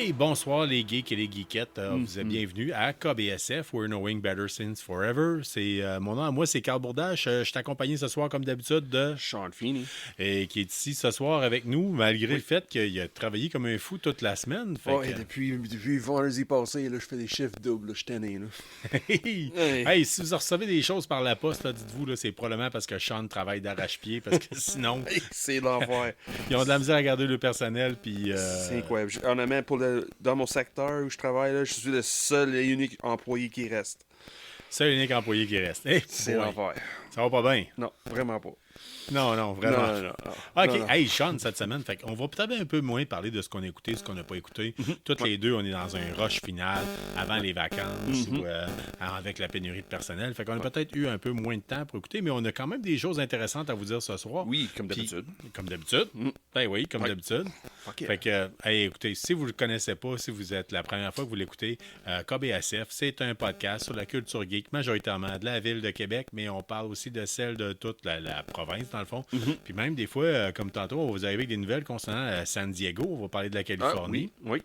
Hey, bonsoir les geeks et les geekettes. Vous êtes bienvenus à KBSF, We're Knowing Better Since Forever. Mon nom à moi, c'est Carl Bourdache. Je suis accompagné ce soir, comme d'habitude, de Sean Feeney. Et qui est ici ce soir avec nous, malgré le fait qu'il a travaillé comme un fou toute la semaine. Depuis vendredi passé, là, je fais des chiffres doubles. Je suis tanné. Hey, si vous recevez des choses par la poste, là, dites-vous, là, c'est probablement parce que Sean travaille d'arrache-pied, parce que sinon, c'est l'enfer. Ils ont de la misère à garder le personnel. Puis, C'est incroyable. Honnêtement, dans mon secteur où je travaille, là, je suis le seul et unique employé qui reste. C'est l'unique employé qui reste. Hey, c'est l'enfer. Ça va pas bien? Non, vraiment pas. Non, vraiment. Non. OK. Non. Hey, Sean, cette semaine, on va peut-être un peu moins parler de ce qu'on a écouté, ce qu'on n'a pas écouté. Toutes les deux, on est dans un rush final avant les vacances ou avec la pénurie de personnel. Fait qu'on a peut-être eu un peu moins de temps pour écouter, mais on a quand même des choses intéressantes à vous dire ce soir. Oui, comme d'habitude. Comme d'habitude? Ben oui, comme d'habitude. Okay. Fait que, hey, écoutez, si vous ne le connaissez pas, si vous êtes la première fois que vous l'écoutez, KBSF, c'est un podcast sur la culture geek, majoritairement de la ville de Québec, mais on parle aussi de celle de toute la province, dans le fond. Puis même des fois, comme tantôt, on va vous arriver avec des nouvelles concernant San Diego. On va parler de la Californie. Oui.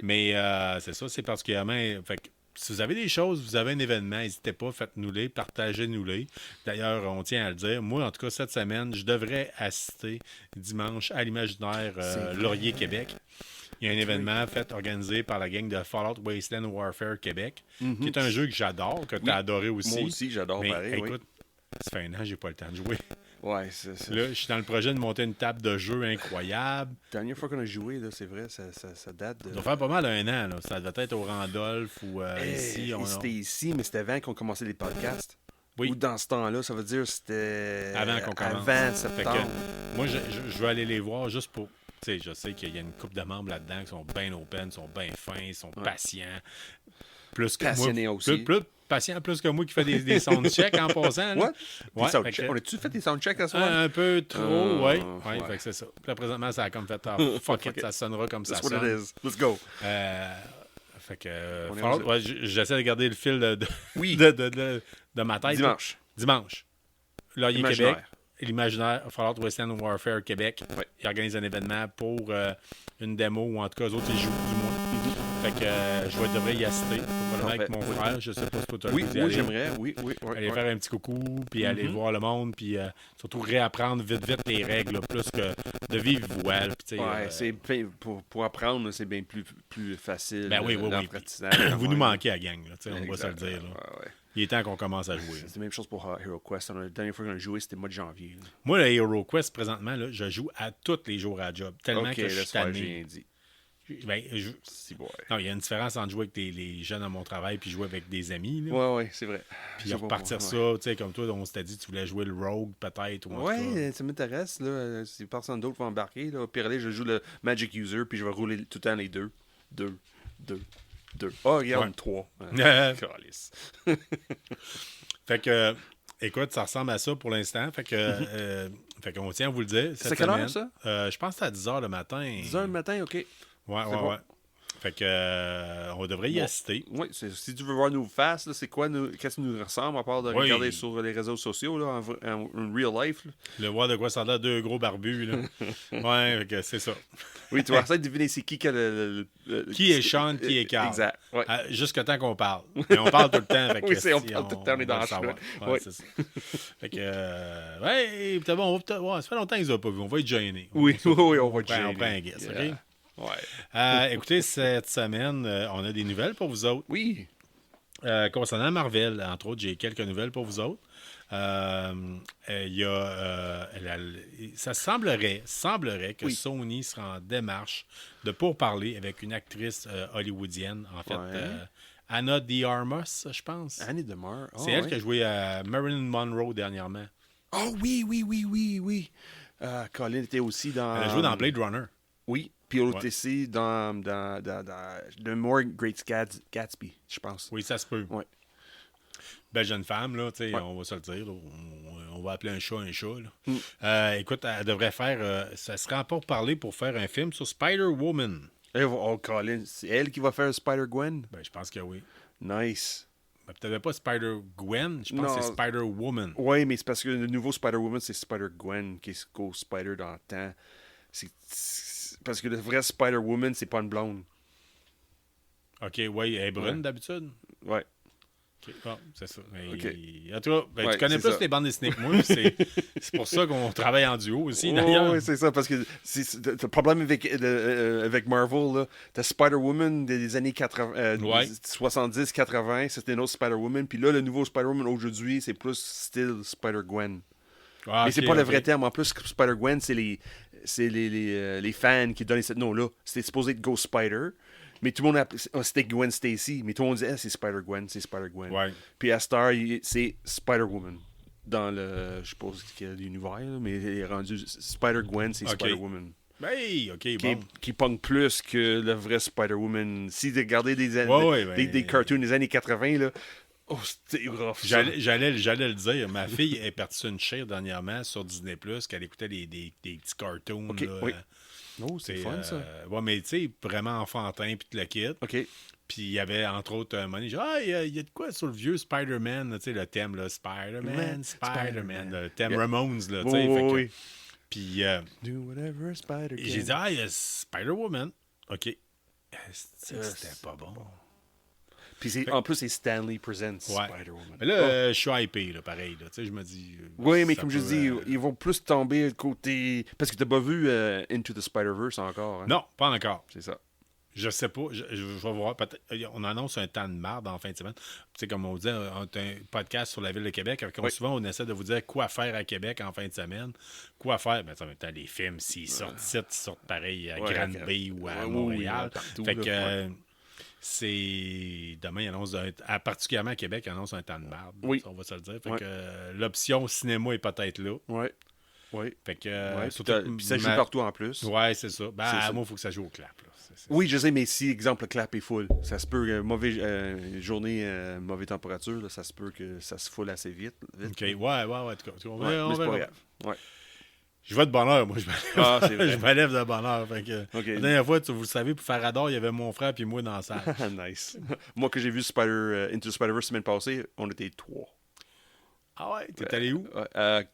Mais c'est ça, c'est particulièrement... Fait que, si vous avez des choses, vous avez un événement, n'hésitez pas, faites-nous-les, partagez-nous-les. D'ailleurs, on tient à le dire. Moi, en tout cas, cette semaine, je devrais assister dimanche à l'Imaginaire Laurier Québec. Il y a un événement organisé par la gang de Fallout Wasteland Warfare Québec, qui est un jeu que j'adore, que tu as adoré aussi. Moi aussi, j'adore pareil. Écoute, ça fait un an que j'ai pas le temps de jouer. Ouais, c'est ça. Là, je suis dans le projet de monter une table de jeu incroyable. La dernière fois qu'on a joué, là, c'est vrai, ça date de... Ça doit faire pas mal un an. Là. Ça devait être au Randolph ou ici. C'était ici, mais c'était avant qu'on commençait les podcasts. Oui. Ou dans ce temps-là, ça veut dire que c'était... Avant qu'on commence. Avant septembre. Moi, je veux aller les voir juste pour... Tu sais, je sais qu'il y a une couple de membres là-dedans qui sont bien open, sont bien fins, sont patients. Plus que passionnés moi, aussi. Plus patient plus que moi qui fait des soundchecks en passant. Là. Ouais, on a-tu fait des soundchecks à soir? Un peu trop, oui. Ouais, ouais. Fait que c'est ça. Puis là, présentement, ça a comme fait fuck it, ça sonnera comme That's ça sonne. what it is. Let's go. Fait que j'essaie de garder le fil de ma tête. Dimanche. Laurier Québec. L'Imaginaire, Fallout Wasteland Warfare Québec. Ouais. Ils organisent un événement pour une démo, ou en tout cas, eux autres, ils jouent du moins. Fait que je devrais y assister. Probablement avec mon frère. Je sais pas si toi, Oui, j'aimerais. Oui. Aller faire un petit coucou, puis aller voir le monde, puis surtout réapprendre vite les règles, là, plus que de vivre voile. C'est pour apprendre, c'est bien plus facile. Ben oui. Vous nous manquez à la gang, là, on va se le dire. Là. Ouais. Il est temps qu'on commence à jouer. C'est la même chose pour Hero Quest. La dernière fois qu'on a joué, c'était le mois de janvier. Là. Moi, le Hero Quest, présentement, là, je joue à tous les jours à la job. Tellement que je suis tanné. Non, il y a une différence entre jouer avec les jeunes à mon travail puis jouer avec des amis. Oui, c'est vrai. Puis repartir ça, tu sais, comme toi, on s'était dit tu voulais jouer le Rogue peut-être. Oui, ça m'intéresse. Là. Si personne d'autre va embarquer, là. Puis allez, je joue le Magic User puis je vais rouler tout le temps les deux. Oh, regarde, 3. Fait que, écoute, ça ressemble à ça pour l'instant. Fait qu'on tient à vous le dire. C'est à quelle heure, ça? Je pense que c'est à 10h le matin. 10h le matin, OK. Ouais. Fait que on devrait y assister. Oui, si tu veux voir nos faces, là, c'est quoi, qu'est-ce qui nous ressemble à part de regarder sur les réseaux sociaux, là, en real life. Là. Le voir de quoi ça a l'air, deux gros barbus. Là. Ouais, fait que c'est ça. Oui, tu vas essayer de deviner c'est qui qui est Sean, qui est Carl. Exact. Ouais. Jusqu'à temps qu'on parle. Mais on parle tout le temps. Fait que oui, on parle tout le temps, on est dans le savoir. Ouais, c'est ça. Fait que, peut-être bon, ça fait longtemps qu'ils n'ont pas vu. On va être gênés. Oui, on va être gênés. On prend un guess, OK? Ouais. Écoutez, cette semaine, on a des nouvelles pour vous autres. Oui. Concernant Marvel, entre autres, j'ai quelques nouvelles pour vous autres. Il y a, ça semblerait que Sony sera en démarche de pourparler avec une actrice hollywoodienne, en fait, Anna de Armas, je pense. Annie DeMar. C'est elle qui a joué à Marilyn Monroe dernièrement. Oh oui. Colin était aussi dans... Elle a joué dans Blade Runner. Oui. Puis elle était ici dans The More Great Gatsby, je pense. Oui, ça se peut. Ouais. Belle jeune femme, là, on va se le dire. Là, on va appeler un chat. Là. Écoute, elle devrait faire... ça serait encore parler pour faire un film sur Spider-Woman. Oh, Colin, c'est elle qui va faire Spider-Gwen? Ben, je pense que oui. Nice. Ben, peut-être pas Spider-Gwen, je pense que c'est Spider-Woman. Oui, mais c'est parce que le nouveau Spider-Woman, c'est Spider-Gwen qui est Spider dans le temps. Parce que le vrai Spider-Woman, c'est pas une blonde. OK, oui, elle est brune d'habitude. Ouais. OK, bon, c'est ça. OK. En tout cas, Ouais, tu connais c'est plus ça. les bandes dessinées que moi. C'est pour ça qu'on travaille en duo aussi, d'ailleurs. Oui, c'est ça, parce que le problème avec Marvel, là, t'as Spider-Woman des années 80, Ouais. 70-80, c'était une autre Spider-Woman, puis là, le nouveau Spider-Woman aujourd'hui, c'est plus style Spider-Gwen. Ah, Mais OK, c'est pas le OK. vrai terme. En plus, Spider-Gwen, c'est les fans qui donnent ce nom-là. C'était supposé être Ghost Spider. Mais tout le monde c'était Gwen Stacy. Mais tout le monde disait, c'est Spider-Gwen, c'est Spider-Gwen. Ouais. Puis à Star, c'est Spider-Woman. Dans le, je suppose qu'il y a l'univers, là, mais il est rendu Spider-Gwen, c'est Ok. Spider-Woman. Ben, OK, Qui, bon. qui pogne plus que le vrai Spider-Woman. Si tu regardais Ouais, des cartoons des années 80, là, oh, c'était rough. Ça. J'allais le dire. Ma fille est partie sur une chaire dernièrement sur Disney+, qu'elle écoutait des petits cartoons. Ok, là, oui. Oh, c'est fun, ça. Ouais, mais tu sais, vraiment enfantin, puis tu le quittes. OK. Puis il y avait, entre autres, un moment donné, genre, il y a de quoi sur le vieux Spider-Man, tu sais, le thème, là, Spider-Man. Le thème Yeah. Ramones, là, tu Oui, sais. oui, fait que- oui. Puis Do whatever Spider can. j'ai dit, il y a Spider-Woman. OK. C'était pas bon. Puis en plus, c'est Stanley Presents Ouais. Spider-Woman. Mais là, Oh. je suis hypé, là, pareil. Là, tu sais, je me dis. Oui, mais ça comme je peut, dis, ils vont plus tomber côté. Parce que t'as pas vu Into the Spider-Verse encore. Hein? Non, pas encore. C'est ça. Je sais pas. Je vais voir. Peut-être, on annonce un temps de marde en fin de semaine. Tu sais, comme on dit, on a un podcast sur la ville de Québec. Oui. Souvent, on essaie de vous dire quoi faire à Québec en fin de semaine. Quoi faire. Ben, en même temps, les films, s'ils sortent ici, ils sortent pareil à Ouais, Granby ou à oui, Montréal. partout, Fait là, que ouais. c'est. Demain, il annonce particulièrement à Québec, il annonce un temps de marde. Oui. Ça, on va se le dire. Fait Ouais. que l'option cinéma est peut-être là. Ouais. Oui. Fait que. Ouais, surtout puis ça joue partout en plus. Ouais, c'est ça. Ben, C'est ça. moi, il faut que ça joue au clap. Là. Oui, je sais, mais si, exemple, le clap est full, ça se peut, mauvaise journée, mauvaise température, là, ça se peut que ça se full assez vite. OK, ouais, en tout cas. On Ouais, verra, mais on c'est pas verra. grave. Ouais. Je vais de bonne heure, moi. Je me lève, Ah, c'est vrai. je me lève de bonne heure. Fait que, OK. La dernière fois, vous le savez, pour faire Adore, il y avait mon frère et moi dans la salle. Nice. Moi, que j'ai vu Into the Spider-Verse la semaine passée, on était 3. Ah ouais, t'es allé où?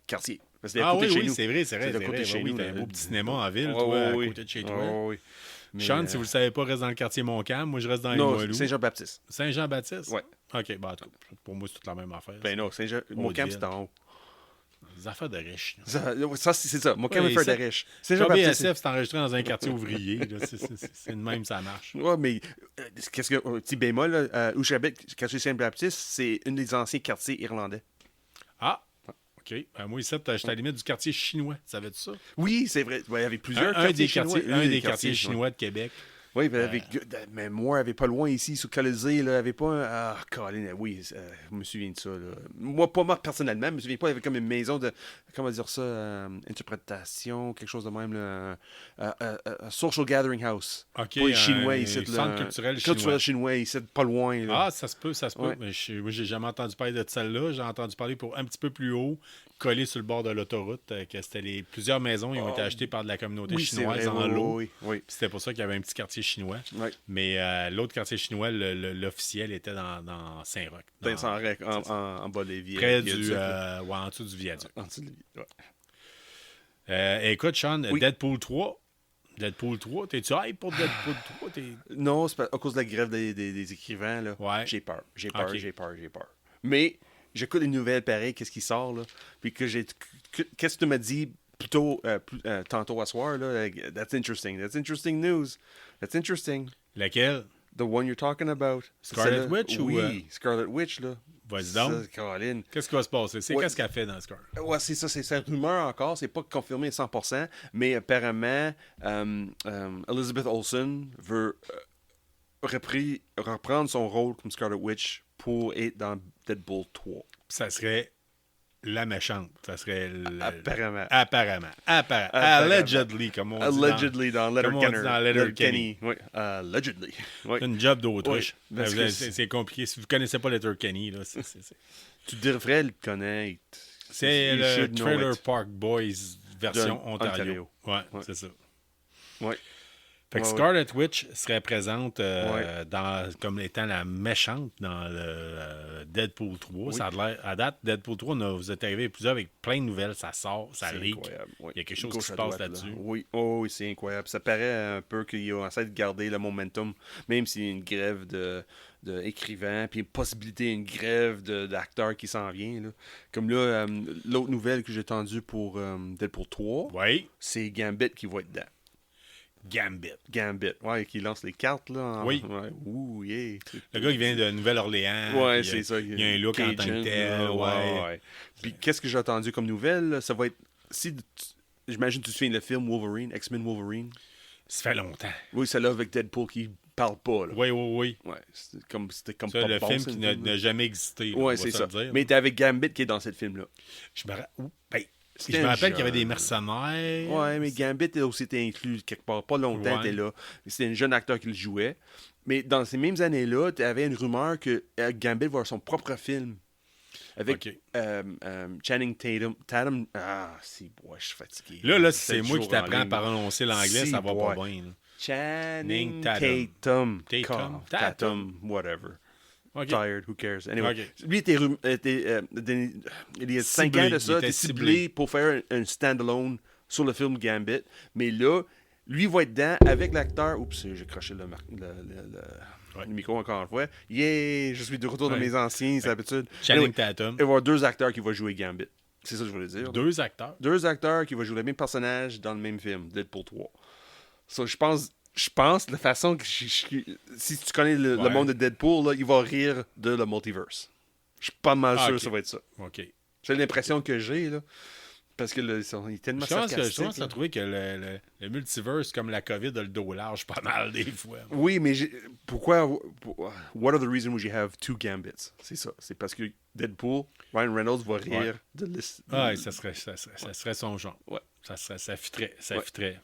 Quartier. C'était à Ah côté oui, de chez oui, nous. c'est vrai. C'est à côté de chez Oui, nous, t'as un là. beau petit cinéma en ville, Ouais, toi, à ouais, côté de chez ouais, toi. ouais, ouais. Mais, Sean, si vous le savez pas, reste dans le quartier Montcalm. Moi, je reste dans les non, Moilous. Saint-Jean-Baptiste. Saint-Jean-Baptiste? Ouais. OK, bah, en tout cas, pour moi, c'est toute la même affaire. Ben non, Montcalm, Haute-Ville. c'est en haut. Des affaires de riches. Ça, c'est ça. Montcalm Ouais, est fait ça- de riche. KBSF, Saint-Jean-Baptiste. c'est enregistré dans un quartier ouvrier. Là. C'est de même, ça marche. Ouais, mais qu'est-ce que. Un petit bémol, là, où j'habite, quartier Saint-Baptiste, c'est un des anciens quartiers irlandais. Ah, OK. Moi, ici, j'étais à la limite du quartier chinois. Tu savais ça? Oui, c'est vrai. Ouais, il y avait plusieurs Un des chinois. quartiers chinois de Québec. Oui, mais moi, il n'y avait pas loin ici, sur Colisée, là, il n'y avait pas un... Ah, Colin, oui, je me souviens de ça. Là. Moi, pas moi personnellement, je me souviens pas, il y avait comme une maison de, comment dire ça, interprétation, quelque chose de même, là, un social gathering house. OK, Pas les Chinois un ici. Là, centre culturel Culturel chinois. chinois ici, pas loin. Là. Ah, ça se peut. Ouais. Mais moi, j'ai jamais entendu parler de celle-là. J'ai entendu parler pour un petit peu plus haut, collé sur le bord de l'autoroute, que c'était plusieurs maisons qui ont été achetées par de la communauté oui, c'est chinoise vrai, en lot. oui, oui. Puis c'était pour ça qu'il y avait un petit quartier chinois. Oui. Mais l'autre quartier chinois, l'officiel était dans Saint-Roch. En bas des vies. Près du... en dessous du viaduc. En dessous du ouais. Écoute, Sean, Oui. Deadpool 3. Deadpool 3, t'es-tu hype pour Deadpool 3? Non, c'est à cause de la grève des écrivains. Là. Ouais. J'ai peur. Ok. J'ai peur. Mais j'écoute les nouvelles pareilles, qu'est-ce qui sort. Là. Puis qu'est-ce que tu m'as dit tantôt à soir? Là? That's interesting. That's interesting news. That's interesting. Laquelle? The one you're talking about. Scarlet Celle-là? Witch Oui, ou, Scarlet Witch. Là. Vas-y donc. Ça, Caroline. Qu'est-ce qui va se passer? Ouais. Qu'est-ce qu'elle fait dans Scar? Ouais, c'est ça, c'est sa rumeur encore, c'est pas confirmé à 100%, mais apparemment, Elizabeth Olsen veut reprendre son rôle comme Scarlet Witch pour être dans Deadpool 3. Ça serait la méchante. Ça serait... Apparemment. Apparemment. Allegedly, comme on dit. Allegedly dans comme on dit dans Letterkenny. Oui, allegedly. Oui. C'est une job d'autruche. Oui, parce que C'est compliqué. Si vous ne connaissez pas Letterkenny, là, Tu devrais le connaître. c'est You le should know Trailer it. Park Boys version De Ontario. Ontario. Ouais, Ouais. c'est ça. Oui. Fait que Ouais, Scarlet Witch serait présente Ouais. comme étant la méchante dans le Deadpool 3. Oui. Ça a l'air, à date, Deadpool 3, vous êtes arrivé plusieurs avec plein de nouvelles. Ça sort, ça C'est leak. incroyable. Oui. Il y a quelque chose qui Gauche se à passe droite, là. là-dessus. Oui, oh, oui, c'est incroyable. Ça paraît un peu qu'ils ont essayé de garder le momentum, même s'il y a une grève de écrivains, puis possibilité une grève d'acteurs qui s'en vient. Là. Comme là, l'autre nouvelle que j'ai entendue pour Deadpool 3, Oui, c'est Gambit qui va être dedans. Gambit. Gambit, ouais, qui lance les cartes, là. Oui. Ouais. Ouh, yeah. Le gars qui vient de Nouvelle-Orléans. Ouais, puis, c'est ça. Il y a un look en tant que Cajun, tel. là, Ouais. ouais. Puis qu'est-ce que j'ai entendu comme nouvelle? Là? Ça va être... J'imagine que tu te souviens le film Wolverine, X-Men Wolverine. Ça fait longtemps. Oui, celle-là avec Deadpool qui parle pas, là. Oui, oui, oui. Ouais, c'était comme Ça, pas le bon, film ce qui film-là. n'a jamais existé. là, on Ouais, va c'est se ça. le dire. Mais t'es avec Gambit qui est dans ce film-là. Je me, ben, C'était je me un rappelle qu'il y avait jeune. des mercenaires. Ouais, mais Gambit a aussi été inclus quelque part. Pas longtemps, Ouais. t'es là. C'était un jeune acteur qui le jouait. Mais dans ces mêmes années-là, t'avais une rumeur que Gambit va avoir son propre film. Avec OK. Channing Tatum. Ah, c'est bois, je suis fatigué. Là, si C'est c'est moi qui toujours en t'apprends à ligne. prononcer l'anglais, Si, ça va boy. pas bien. là. Channing Tatum. Tatum. Tatum. Tatum, whatever. OK. Tired, who cares? Anyway, OK. lui, il y a 5 Ciblé, ans de il ça, était t'es ciblé pour faire un standalone sur le film Gambit. Mais là, lui va être dedans avec l'acteur. Oups, j'ai croché Ouais. le micro encore une fois. Yeah, je suis de retour dans Ouais. mes anciens habitudes. Channing Anyway, Tatum. il va y avoir 2 acteurs qui vont jouer Gambit. C'est ça que je voulais dire. 2 acteurs. 2 acteurs qui vont jouer le même personnage dans le même film, Deadpool 3. So, je pense de la façon que si tu connais le Ouais. monde de Deadpool, là, il va rire de le multiverse. Je suis pas mal sûr ok. que ça va être ça. OK. C'est l'impression que j'ai, là. Parce que il est tellement Je pense sarcastique. à là. trouver que le multiverse, comme la COVID, a le dos large pas mal des fois. Oui, mais pourquoi... What are the reasons would you have 2 Gambits? C'est ça. C'est parce que Deadpool, Ryan Reynolds va rire Ouais. de l'histoire. Ah, ça serait son genre. Ouais. Ça fitterait. Ça Ouais. fitterait.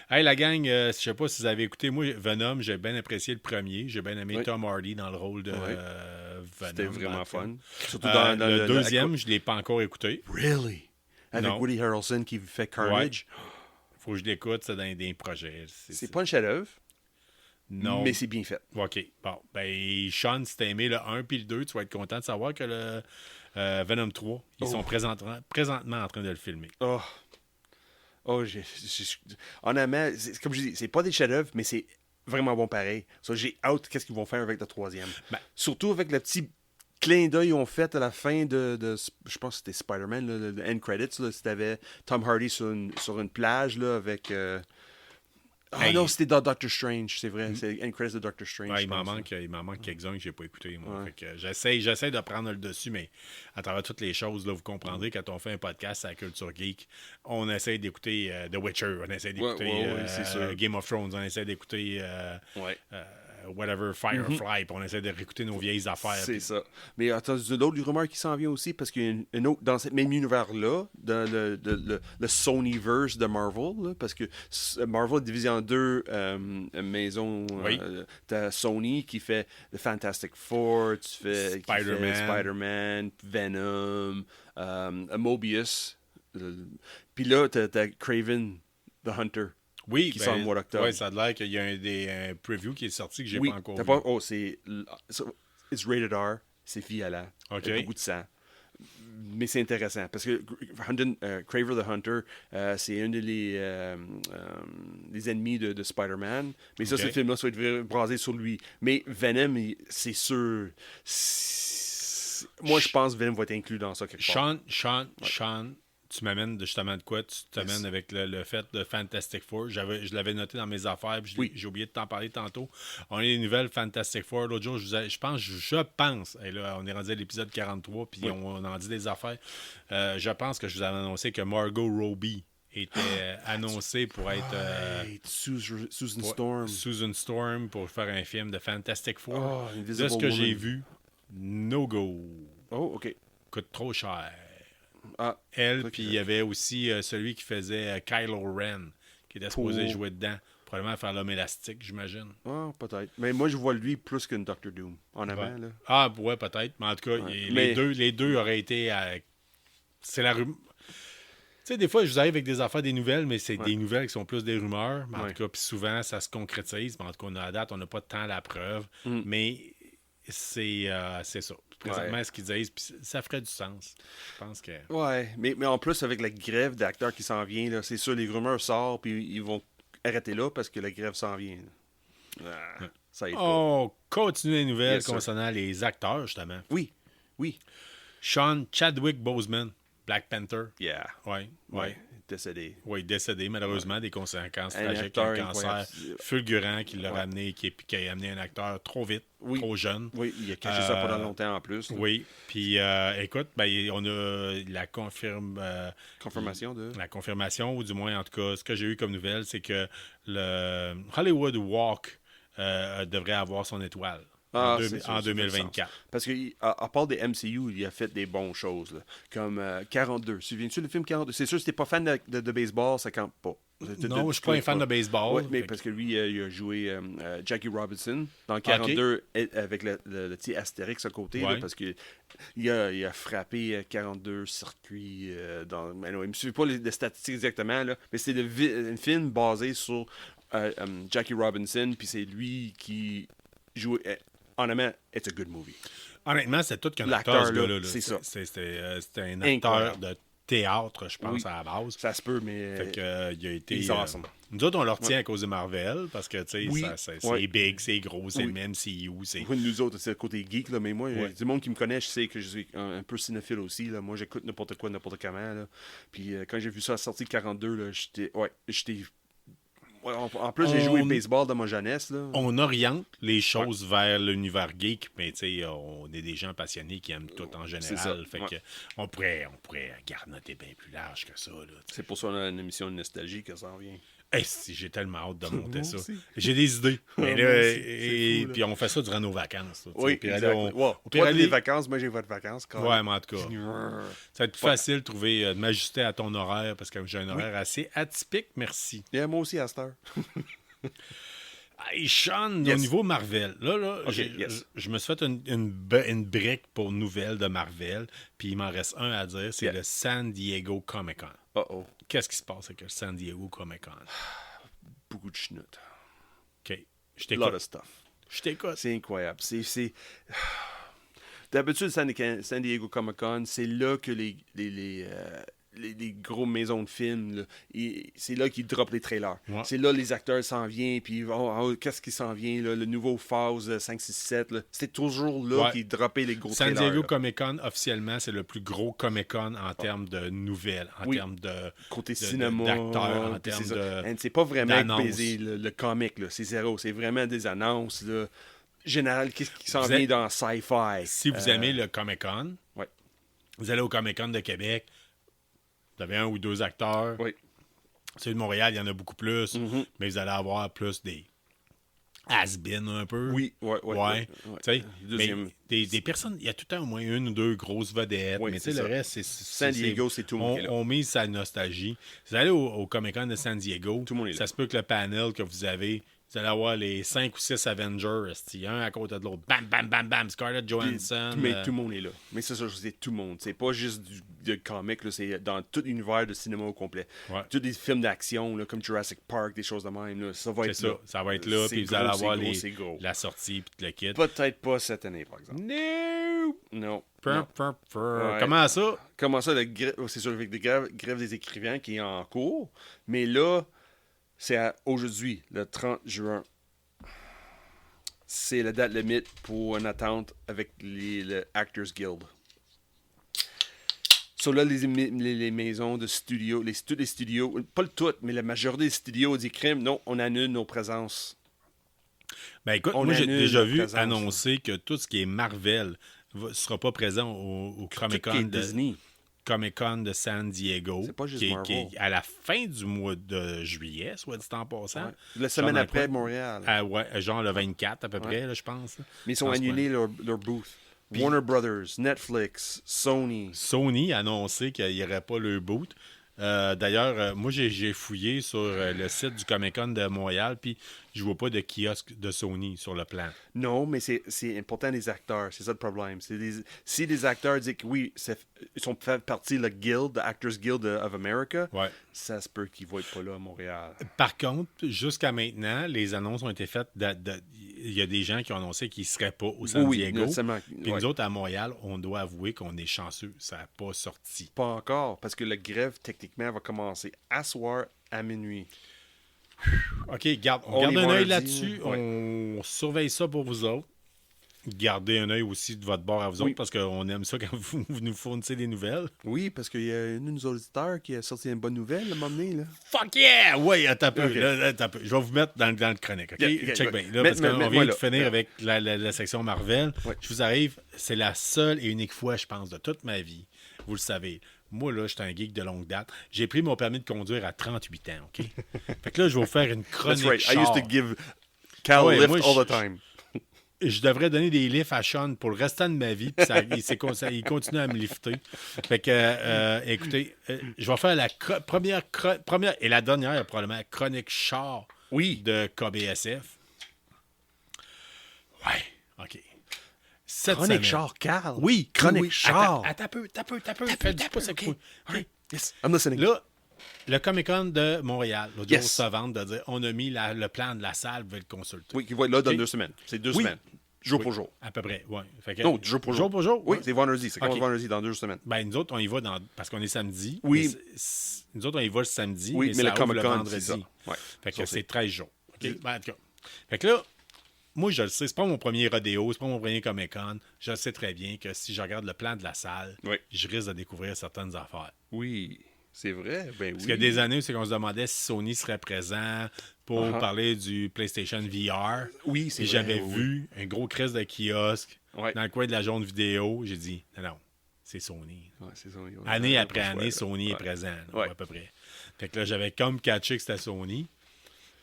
Hey, la gang, je sais pas si vous avez écouté, moi, Venom, j'ai bien apprécié le premier. J'ai bien aimé Oui. Tom Hardy dans le rôle de Oui. Venom. C'était vraiment dans fun. le Surtout film. dans Le deuxième, je ne l'ai pas encore écouté. Really? Avec Non. Woody Harrelson qui fait Carnage. Faut que je l'écoute, c'est dans des projets. C'est pas un chef-d'œuvre, Non. mais c'est bien fait. OK. Bon. Ben, Sean, si t'as aimé le 1 puis le 2, tu vas être content de savoir que le Venom 3, ils sont présentement en train de le filmer. Oh, honnêtement, comme je dis, c'est pas des chefs-d'œuvre, mais c'est vraiment bon pareil. So, j'ai hâte qu'est-ce qu'ils vont faire avec le troisième. Ben. Surtout avec le petit clin d'œil qu'ils ont fait à la fin de je pense que c'était Spider-Man, là, le end credits, là, c'était Tom Hardy sur une plage là, avec... Ah Hey. non, c'était dans Doctor Strange, c'est vrai. C'est end credits de Doctor Strange. Ouais, je il m'en pense, là. manque quelques-uns que j'ai pas écoutés. Moi. Ouais. Fait que j'essaie de prendre le dessus, mais à travers toutes les choses, là, vous comprendrez, quand on fait un podcast à la Culture Geek, on essaie d'écouter The Witcher, on essaie d'écouter ouais, c'est sûr. Game of Thrones, on essaie d'écouter Ouais. whatever, Firefly, puis on essaie de réécouter nos vieilles affaires. C'est puis- ça. Mais attends, il y a d'autres rumeurs qui s'en vient aussi parce qu'il y a une autre dans ce même univers-là, dans le Sonyverse de Marvel, là, parce que Marvel est divisé en 2 maisons. Oui. T'as Sony qui fait The Fantastic Four, qui fait Spider-Man, Venom, Mobius. Puis là, t'as Kraven the Hunter. Oui, qui sort le mois d'octobre. ouais, ça a l'air qu'il y a un preview qui est sorti que j'ai Oui, pas encore t'as vu. pas... Oh, it's rated R, c'est violent. Ok. Il y a beaucoup de sang. Mais c'est intéressant parce que Kraven the Hunter, c'est un des ennemis de Spider-Man. Mais ça, Ok. ce film-là, ça va être basé sur lui. Mais Venom, c'est sûr. Moi, je pense que Venom va être inclus dans ça quelque part. Sean, tu m'amènes justement de quoi? Tu t'amènes Yes. avec le fait de Fantastic Four. Je l'avais noté dans mes affaires, puis Oui. j'ai oublié de t'en parler tantôt. On a les nouvelles Fantastic Four. L'autre jour, je pense, et là, on est rendu à l'épisode 43, puis Oui. on en dit des affaires. Je pense que je vous avais annoncé que Margot Robbie était annoncée pour être Hey, Susan pour- Storm. Susan Storm pour faire un film de Fantastic Four. Oh, Invisible de ce que j'ai Woman. vu, no go. Oh, OK. Coûte trop cher. Ah, Elle, Ok. puis il y avait aussi celui qui faisait Kylo Ren, qui était supposé Pour- jouer dedans. Probablement faire l'homme élastique, j'imagine. peut-être. Mais moi, je vois lui plus qu'une Doctor Doom, en avant. Ouais. Là. Ah, ouais, peut-être. Mais en tout cas, Ouais. les Mais- deux auraient été. C'est la rumeur. sais, des fois, je vous arrive avec des affaires, des nouvelles, mais c'est des nouvelles qui sont plus des rumeurs. Mais en tout cas, puis souvent, ça se concrétise. Mais en tout cas, à date, on n'a pas de temps à la preuve. Mais c'est ça. Présentement, ce qu'ils disent, puis ça ferait du sens. Je pense que... Ouais, mais en plus, avec la grève d'acteurs qui s'en vient, là, c'est sûr, les rumeurs sortent, puis ils vont arrêter là parce que la grève s'en vient. Ça aide pas. On continue les nouvelles Yes, sir. concernant les acteurs, justement. Oui. Sean Chadwick Boseman, Black Panther. Yeah. Ouais. Décédé. Oui, décédé, malheureusement, des conséquences Un tragiques, acteur un cancer incroyable. fulgurant qui l'a ramené, qui a amené un acteur trop vite, trop jeune. Oui, il a caché ça pendant longtemps en plus. Là. Oui, puis écoute, on a la Confirmation de... la confirmation, ou du moins, en tout cas, ce que j'ai eu comme nouvelle, c'est que le Hollywood Walk devrait avoir son étoile en 2024. Parce qu'à part des MCU, il a fait des bonnes choses. Là, comme 42. Souviens-tu le film 42? C'est sûr, si t'es pas fan de baseball, ça compte pas. Non, je suis pas un fan de baseball. Oui, mais parce que lui, il a joué Jackie Robinson dans 42 avec le petit astérix à côté, là, parce que il a frappé 42 circuits dans... Mais non, il ne me suit pas les statistiques exactement, là, mais c'est un film basé sur Jackie Robinson, puis c'est lui qui jouait... Honnêtement, it's a good movie. Honnêtement, c'est tout qu'un L'acteur, acteur, ce gars-là. c'est ça. C'était un Incroyable. acteur de théâtre, je pense, à la base. Ça se peut, mais... Fait que, il a été... Ils sont ensemble. Nous autres, on le retient à cause de Marvel, parce que, tu sais, c'est big, c'est gros, c'est le MCU, c'est... Oui, nous autres, c'est le côté geek, là, mais moi, du monde qui me connaît, je sais que je suis un peu cinéphile aussi, là. Moi, j'écoute n'importe quoi, n'importe comment, là. Puis quand j'ai vu ça sortir 42, là, j'étais... Ouais, en plus, j'ai joué au baseball dans ma jeunesse, là. On oriente les choses vers l'univers geek, mais tu sais, on est des gens passionnés qui aiment tout en général. Fait que on pourrait garnoter bien plus large que ça. Là, c'est pour ça qu'on a une émission de nostalgie que ça en vient. Si j'ai tellement hâte de monter ça. Aussi. J'ai des idées. Mais là, puis on fait ça durant nos vacances. Là, oui, puis exactement. Au pire, les vacances, moi j'ai votre vacances. Quand ouais, mais en tout cas, ça va être plus facile de trouver, de m'ajuster à ton horaire parce que j'ai un horaire assez atypique, merci. Et moi aussi à cette heure. Hey, Sean, au niveau Marvel, là je me suis fait une brique pour nouvelles de Marvel, puis il m'en reste un à dire, c'est le San Diego Comic-Con. Uh-oh. Qu'est-ce qui se passe avec le San Diego Comic-Con? Beaucoup de chenoutes. OK. Je t'écoute. A lot of stuff. Je t'écoute. C'est incroyable. D'habitude, San Diego Comic-Con, c'est là que les gros maisons de films, là, c'est là qu'ils droppent les trailers. Ouais. C'est là les acteurs s'en viennent, puis qu'est-ce qui s'en vient, là, le nouveau Phase 5, 6, 7. Là. C'est toujours là qu'ils droppaient les gros trailers. San Diego Comic-Con, officiellement, c'est le plus gros Comic-Con en termes de nouvelles, en termes de côté cinéma, d'acteurs, en termes de... C'est pas vraiment baiser le comic, là. C'est zéro. C'est vraiment des annonces, là. Général, qu'est-ce qui s'en vient dans sci-fi. Si vous aimez le Comic-Con, vous allez au Comic-Con de Québec, vous avez un ou deux acteurs. Oui. Celui de Montréal, il y en a beaucoup plus, mais vous allez avoir plus des has-been un peu. Oui. Mais des personnes, il y a tout le temps au moins une ou deux grosses vedettes, mais tu sais, le reste, c'est... San Diego, c'est tout le monde. On mise sa nostalgie. Vous allez au Comic-Con de San Diego, tout le monde est là. Ça se peut que le panel que vous avez... Vous allez avoir les 5 ou 6 Avengers, un à côté de l'autre. Bam, bam, bam, bam. Scarlett Johansson. Mais tout le monde est là. Mais ça, c'est tout le monde. C'est pas juste du comic, là, c'est dans tout l'univers de cinéma au complet. Ouais. Tous les films d'action, là, comme Jurassic Park, des choses de même. Là, ça va être là. Ça va être là, puis vous allez avoir la sortie, puis le kit. Peut-être pas cette année, par exemple. Non. Ouais. Comment ça? C'est sûr, avec des grèves des écrivains qui est en cours. Mais là... C'est aujourd'hui, le 30 juin. C'est la date limite pour une attente avec le Actors Guild. Là, les maisons de studios, tous les studios, pas le tout, mais la majorité des studios dit crime, non, on annule nos présences. Ben écoute, moi j'ai déjà vu annoncer que tout ce qui est Marvel ne sera pas présent au Comic-Con de Disney. Comic-Con de San Diego, c'est pas juste qui est à la fin du mois de juillet, soit dit en passant. Ouais. La semaine après Montréal. Genre le 24 à peu près, là, je pense. Mais ils sont annulés leur booth. Puis, Warner Brothers, Netflix, Sony. Sony a annoncé qu'il n'y aurait pas leur booth. D'ailleurs, moi, j'ai fouillé sur le site du Comic-Con de Montréal, puis je vois pas de kiosque de Sony sur le plan. Non, mais c'est important les acteurs. C'est ça le problème. Si les acteurs disent que oui, ils sont fait partie de la Guild, the Actors Guild of America, Ouais. ça se peut qu'ils ne voient pas là à Montréal. Par contre, jusqu'à maintenant, les annonces ont été faites. Il y a des gens qui ont annoncé qu'ils ne seraient pas au San Diego. Puis nous autres, à Montréal, on doit avouer qu'on est chanceux. Ça n'a pas sorti. Pas encore, parce que la grève, techniquement, va commencer à soir à minuit. OK, on garde un œil là-dessus. Ouais. On surveille ça pour vous autres. Gardez un œil aussi de votre bord à vous autres, parce qu'on aime ça quand vous nous fournissez des nouvelles. Oui, parce qu'il y a une de nos auditeurs qui a sorti une bonne nouvelle à un moment donné. Là. Fuck yeah! Oui, attends un peu. Okay. Attends un peu. Je vais vous mettre dans le chronique. OK? Check bien. Là, parce qu'on vient de finir avec la section Marvel. Ouais. Je vous arrive, c'est la seule et unique fois, je pense, de toute ma vie. Vous le savez. Moi, là, je suis un geek de longue date. J'ai pris mon permis de conduire à 38 ans, OK? Fait que là, je vais vous faire une chronique. That's right. I used to give Cal a lift all the time. Je devrais donner des lifts à Sean pour le restant de ma vie, puis il continue à me lifter. Fait que, écoutez, je vais faire la première et la dernière, probablement, chronique char de KBSF. Ouais, OK. Chronique char, Cal. Oui, chronique char. Attends un peu. Fais du pouce okay. Yes, I'm listening. Là, le Comic-Con de Montréal, l'autre jour, se vante de dire on a mis le plan de la salle, vous pouvez le consulter. Oui, qui va être là dans 2 semaines. C'est 2 semaines. Jour pour jour. À peu près, oui. Non, jour pour jour. Jour pour jour? Oui, c'est vendredi. C'est comme vendredi dans 2 semaines. Ben, nous autres, on y va parce qu'on est samedi. Oui. Nous autres, on y va le samedi. Oui, mais le Comic-Con, le vendredi. Ouais. Fait que c'est 13 jours. Okay? Ben, en tout cas. Fait que là, moi, je le sais, c'est pas mon premier rodéo, c'est pas mon premier Comic-Con. Je sais très bien que si je regarde le plan de la salle, je risque de découvrir certaines affaires. Oui. C'est vrai, ben Parce qu'il y a des années, c'est qu'on se demandait si Sony serait présent pour parler du PlayStation VR. Oui, c'est vrai. J'avais vu un gros crise de kiosque dans le coin de la jaune vidéo. J'ai dit, non, c'est Sony. Ouais, c'est Sony. Année après année, Sony est présent, là, à peu près. Fait que là, j'avais comme catché que c'était Sony.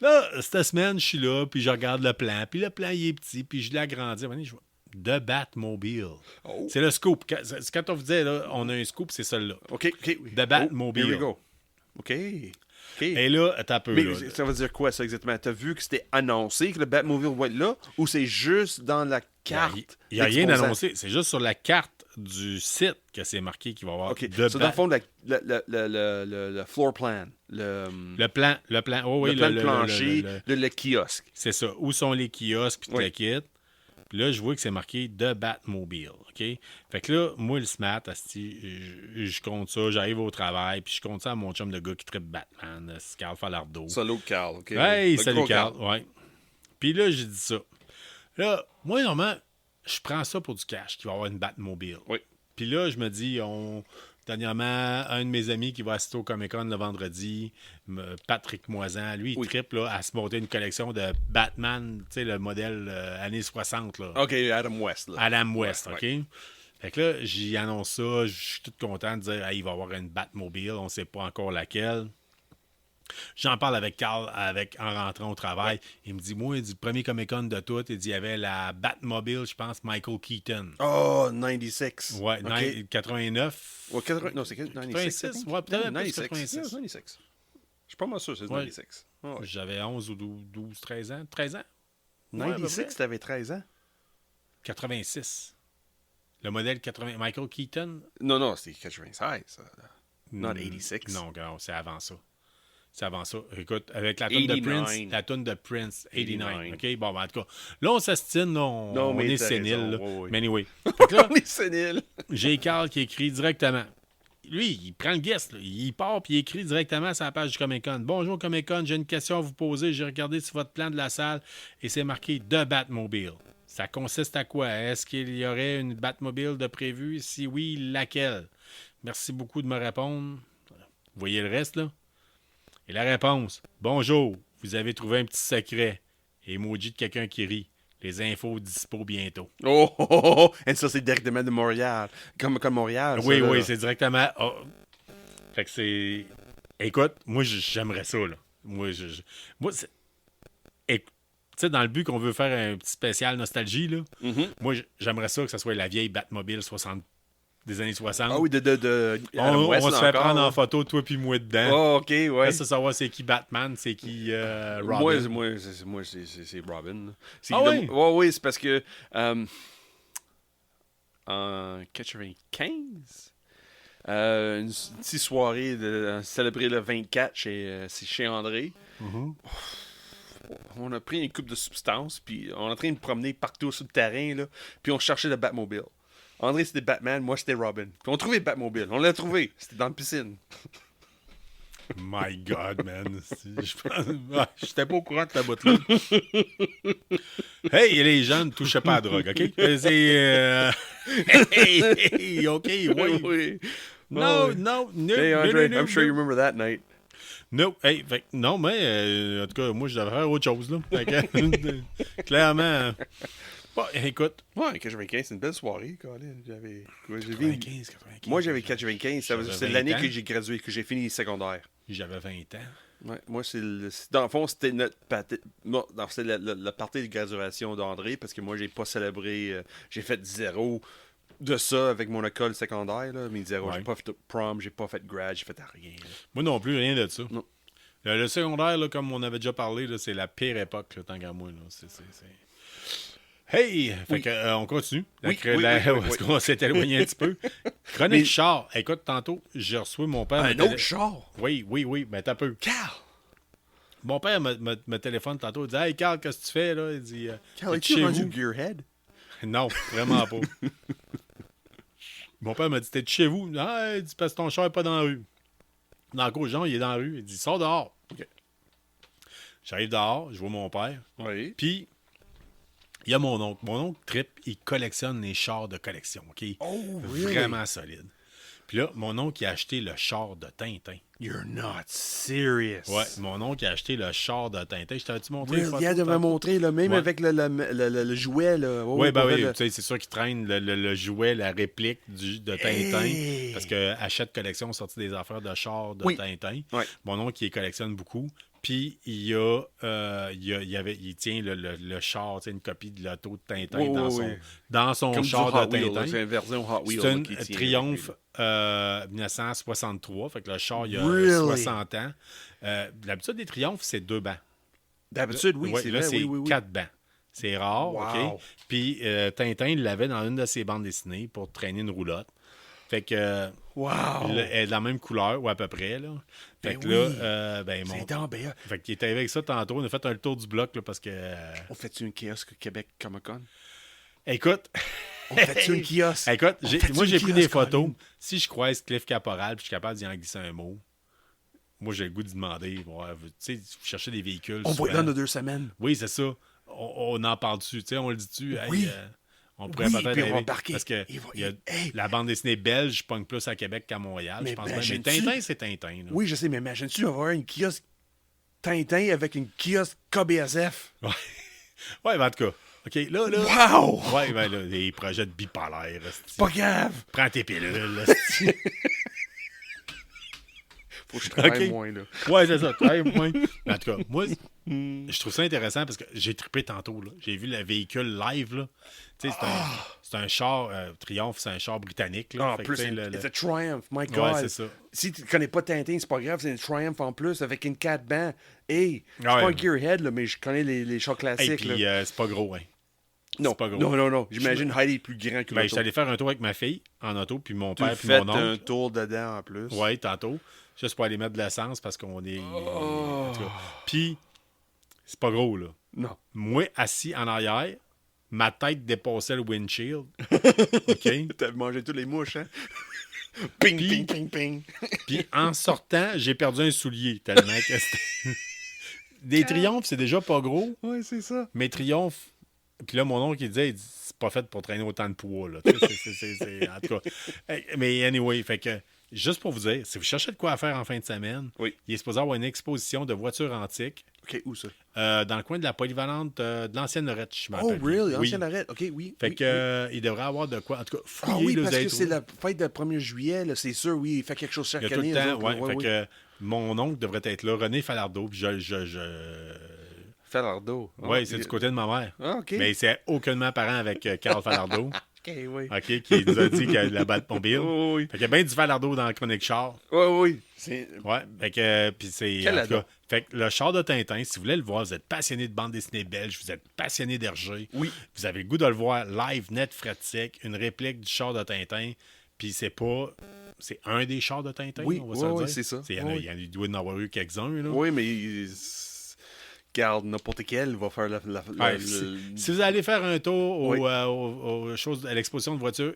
Là, cette semaine, je suis là, puis je regarde le plan. Puis le plan, il est petit, puis je l'ai agrandi. Je vois The Batmobile. Oh. C'est le scoop. Quand on vous dit, là, on a un scoop, c'est celui-là. OK. The Batmobile. Here we go. OK. Et là, attends un peu. Mais là, ça veut dire quoi, ça, exactement? T'as vu que c'était annoncé que le Batmobile va être là, ou c'est juste dans la carte? Il n'y a rien annoncé. C'est juste sur la carte du site que c'est marqué qu'il va y avoir. OK. Dans le fond, le floor plan. Le plan de plancher, le kiosque. C'est ça. Où sont les kiosques, puis le kit. Puis là, je vois que c'est marqué The Batmobile, OK? Fait que là, moi, le smart, je compte ça, j'arrive au travail, puis je compte ça à mon chum de gars qui tripe Batman, c'est Carl Falardeau. Salut, Carl, OK? Hey, salut, Carl, ouais. Puis là, j'ai dit ça. Là, moi, normalement, je prends ça pour du cash, qu'il va y avoir une Batmobile. Oui. Puis là, je me dis, dernièrement, un de mes amis qui va assister au Comic-Con le vendredi, Patrick Moisan, lui, il trippe là, à se monter une collection de Batman, tu sais, le modèle années 60. Là. OK, Adam West. Là. Adam West, OK? Fait que là, j'y annonce ça, je suis tout content de dire, il va y avoir une Batmobile, on ne sait pas encore laquelle. J'en parle avec Carl en rentrant au travail. Ouais. Il me dit, moi, du premier Comic-Con de tout, il dit, il y avait la Batmobile, je pense, Michael Keaton. Oh, 96. Ouais, okay. 89. Ouais, non, c'est 96. Ouais, peut-être 96. 86. Yeah, 96. Je suis pas mal sûr, c'est 96. Oh, ouais. J'avais 11 ou 12, 13 ans. 13 ans? 96, t'avais 13 ans? 86. Le modèle 80. Michael Keaton? Non, c'était 96. Ça. Not 86. Non, c'est avant ça. C'est avant ça. Écoute, avec la toune de Prince, 89. OK? Bon, ben, en tout cas, là, on s'astine, on est sénile. Mais anyway. Là, on est sénile. J'ai Carl qui écrit directement. Lui, il prend le guest. Là. Il part puis il écrit directement sur la page du Comic-Con. Bonjour, Comic-Con, j'ai une question à vous poser. J'ai regardé sur votre plan de la salle et c'est marqué The Batmobile. Ça consiste à quoi? Est-ce qu'il y aurait une Batmobile de prévu? Si oui, laquelle? Merci beaucoup de me répondre. Vous voyez le reste, là? Et la réponse, bonjour, vous avez trouvé un petit secret. Emoji de quelqu'un qui rit. Les infos dispo bientôt. Et ça, c'est directement de Montréal. Comme Montréal. Oui, ça, oui, c'est directement. Oh. Fait que c'est. Écoute, moi, j'aimerais ça, là. Moi, c'est. Tu sais, dans le but qu'on veut faire un petit spécial nostalgie, là, moi, j'aimerais ça que ce soit la vieille Batmobile des années 60. Ah oui, de Adam West, on se fait encore, prendre là. en photo, toi puis moi dedans. Oh, ok, ouais. Reste à savoir c'est qui Batman, c'est qui Robin. Moi, c'est Robin. Là. Ah oui? Ouais, oui, c'est parce que en 95, une petite soirée de célébrer le 24 chez André. Mhm. On a pris une coupe de substances, puis on est en train de promener partout sur le terrain, là, puis on cherchait le Batmobile. André, c'était Batman, moi, c'était Robin. Puis on trouvait le Batmobile. On l'a trouvé. C'était dans la piscine. My God, man. J'étais pas au courant de ta botte-là. Hey, les jeunes, touchez pas à la drogue, OK? C'est... hey, OK, oui. Oui. No, oui. no, no. Hey, no, André, no, no, I'm sure no. you remember that night. No, hey, fait, non, mais en tout cas, moi, je devrais faire autre chose, là. Fait que, clairement. Bon, écoute. Ouais, 95, c'est une belle soirée, Colin. J'avais... 95. Moi, j'avais 95. C'est l'année 20 ans. que j'ai gradué, que j'ai fini le secondaire. J'avais 20 ans. Ouais, moi, dans le fond, c'était notre non, c'était la partie de graduation d'André, parce que moi, j'ai pas célébré. J'ai fait 0 de ça avec mon école secondaire, là, mais 0. Ouais. J'ai pas fait prom, j'ai pas fait grad, j'ai fait rien. Là. Moi non plus, rien de ça. Non. Le secondaire, là, comme on avait déjà parlé, là, c'est la pire époque, là, tant qu'à moi. Là. C'est... Hey! Fait Oui. que, on continue. Oui, Est-ce qu'on s'est éloigné un petit peu? Chronique Mais- char. Écoute, tantôt, j'ai reçu mon père. Un autre char? Oui, ben t'as peu. Carl! Mon père me téléphone tantôt. Il dit Hey, Carl, qu'est-ce que tu fais, là? Il dit Carl, es-tu es-tu chez rendu vous? Gearhead? Non, vraiment pas. Mon père m'a dit T'es chez vous? Ah, il dit Parce que ton char n'est pas dans la rue. Dans le cours, Jean, il est dans la rue. Il dit Sors dehors. OK. J'arrive dehors, je vois mon père. Oui. Puis, il y a mon oncle. Mon oncle trip, il collectionne les chars de collection, OK? Oh, really? Vraiment solide. Puis là, mon oncle, il a acheté le char de Tintin. You're not serious. Ouais, mon oncle, il a acheté le char de Tintin. Je t'avais-tu montré les Really? photos Il devait tantôt? montrer, là, même Ouais. avec le jouet. Là. Oh, Oui, ben pour oui, vrai, tu sais, c'est sûr qu'il traîne le jouet, la réplique de Tintin. Hey! Parce que Hachette Collection a sorti des affaires de chars de Oui. Tintin. Ouais. Mon oncle, il les collectionne beaucoup. Puis, il tient le char, tu sais, une copie de l'auto de Tintin Oui, dans, oui, son, oui. dans son Comme du char Hot de Wheel, Tintin. là, c'est une version Hot Wheel. C'est là, un qui tient, Triomphe 1963. Fait que le char, il y a Really? 60 ans. L'habitude des Triomphs, c'est 2 bancs. D'habitude, oui, Ouais, c'est là, vrai. c'est Oui. 4 bancs. C'est rare, Wow. OK? Puis Tintin, il l'avait dans une de ses bandes dessinées pour traîner une roulotte. Fait que Wow. elle est de la même couleur, ou à peu près, là. Fait Ben que oui. là, mon... C'est dans BA. Fait qu'il était avec ça tantôt. On a fait un tour du bloc, là, parce que... On fait-tu une kiosque Québec Comic-Con? Écoute... On fait-tu une kiosque? Écoute, On fait-tu moi, une j'ai pris kiosque, des photos. Colin? Si je croise Cliff Caporal puis je suis capable d'y en glisser un mot, moi, j'ai le goût d'y demander. Ouais, tu sais, vous cherchez des véhicules. On va souvent. être dans nos 2 semaines. Oui, c'est ça. On en parle dessus. Tu sais, on le dit-tu. Oui. On pourrait Oui, peut-être puis on va aller- embarquer. Parce que Il va- hey. la bande dessinée belge pogne plus à Québec qu'à Montréal. Mais Je pense bien. Mais imagines-tu- Tintin, c'est Tintin. Là. Oui, je sais, mais imagine-tu avoir une kiosque Tintin avec une kiosque KBSF? Ouais, ben, en tout cas. OK, là. Wow! Ouais, ben là, des projets de bipolaire. esti. Pas grave! Prends tes pilules. esti. Faut que je travaille Ok. moins, là. Ouais, c'est ça. Très moins. En tout cas, moi, je trouve ça intéressant parce que j'ai trippé tantôt. Là. J'ai vu le véhicule live. Là. Tu sais, c'est un char, Triomphe, c'est un char britannique. Là. En Fait que, plus, tu sais, le- c'est un Triumph, my Ouais, God. c'est ça. Si tu connais pas Tintin, c'est pas grave, c'est un Triumph en plus avec une 4 bancs. Hey, je suis Ouais. pas un Gearhead, là, mais je connais les chars Et classiques. puis, là. c'est pas gros, hein. Non, c'est pas gros. non. J'imagine Heidi est plus grand que Ben, l'auto. j'étais allé faire un tour avec ma fille en auto, puis mon Tu père, puis fais mon un oncle. tour dedans en plus. Ouais, tantôt. Juste pour aller mettre de l'essence parce qu'on est. Oh. En tout cas. Puis, c'est pas gros, là. Non. Moi, assis en arrière, ma tête dépassait le windshield. OK? T'as mangé tous les mouches, hein? Ping, Puis- ping, ping, ping. Puis en sortant, j'ai perdu un soulier tellement que c'était... Des triomphes, c'est déjà pas gros, Ouais, c'est ça. mais triomphes... Puis là, mon oncle, il disait, c'est pas fait pour traîner autant de poids, là. Tu sais, en tout cas... Mais anyway, fait que... Juste pour vous dire, si vous cherchez de quoi faire en fin de semaine, Oui. il est supposé avoir une exposition de voitures antiques OK, où ça? dans le coin de la polyvalente de l'ancienne Lorette, je Oh, m'appelle. really? Oui. Ancienne arrête. OK, oui. Fait oui, que oui. il devrait avoir de quoi... En tout cas, Ah fouillez, oui, là, parce vous allez que c'est trouver. la fête du 1er juillet, là, c'est sûr, oui. Il fait quelque chose chaque Il y a tout année. le eux temps, autres, ouais. là. Fait oui. que mon oncle devrait être là, René Falardeau, puis Falardeau. Oui, c'est du côté de ma mère. Ah, OK. Mais c'est aucunement parent avec Carl Falardeau. OK, oui. OK, qui nous a dit qu'il y a de la Batmobile. Oui, oui. Fait qu'il y a bien du Falardeau dans le Chronique Char. Oui, oui. C'est... Ouais, fait que, puis c'est, Quel en tout cas, ado. fait que le char de Tintin, si vous voulez le voir, vous êtes passionné de bande dessinée belge, vous êtes passionné d'Hergé, Oui. vous avez le goût de le voir live, net, fret sec, une réplique du char de Tintin, puis c'est un des chars de Tintin, Oui, on va oui, se le oui, dire. c'est ça. Il y doit y en avoir eu quelques-uns, là. Oui, mais regarde, n'importe quel va faire Ouais, si vous allez faire un tour Oui. aux choses, à l'exposition de voitures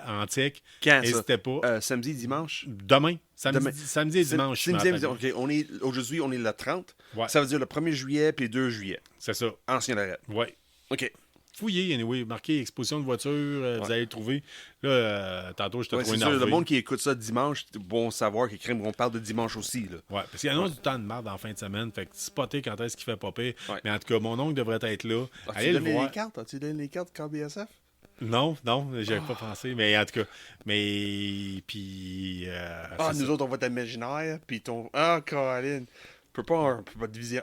antiques, Quand, n'hésitez pas. samedi, dimanche? Demain, Demain. samedi et dimanche. je me Samedi, rappelle. OK, aujourd'hui, on est le 30. Ouais. Ça veut dire le 1er juillet puis le 2 juillet. C'est ça. Ancien Lorette. Ouais. OK. Fouillez, anyway, marquez exposition de voiture, vous allez le trouver. Là, tantôt, je te Ouais, trouve c'est sûr, énervé. le monde qui écoute ça dimanche, c'est bon savoir qu'on parle de dimanche aussi. Là. Ouais, parce qu'il y en a du temps de merde en fin de semaine, fait que spotter quand est-ce qu'il fait popper. Ouais. Mais en tout cas, mon oncle devrait être là. As-tu Allez le donné voir. les cartes? As-tu donné les cartes KBSF? Non, j'avais pas pensé, mais en tout cas, puis Nous autres, on va être imaginaire, puis ton... Ah, Caroline! On peut pas diviser...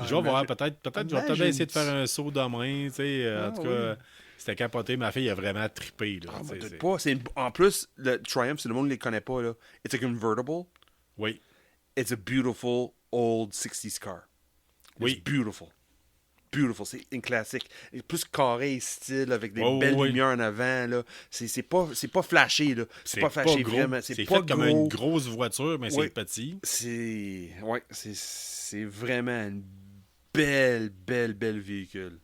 je vais voir, peut-être, je vais peut-être essayer de faire un... un saut demain, tu sais, en tout cas, c'était capoté, ma fille a vraiment trippé, là. Tu sais, peut-être pas. En plus, le Triumph, si le monde ne les connaît pas, là, it's a convertible. Oui, It's a beautiful old 60s car. Oui. It's beautiful. Beautiful. C'est une classique. Et plus carré style, avec des Oh, belles oui. lumières en avant. Là. C'est pas flashé. Là. C'est pas flashé gros. vraiment. C'est pas fait comme gros. une grosse voiture, mais Oui. c'est petit. C'est vraiment une belle véhicule.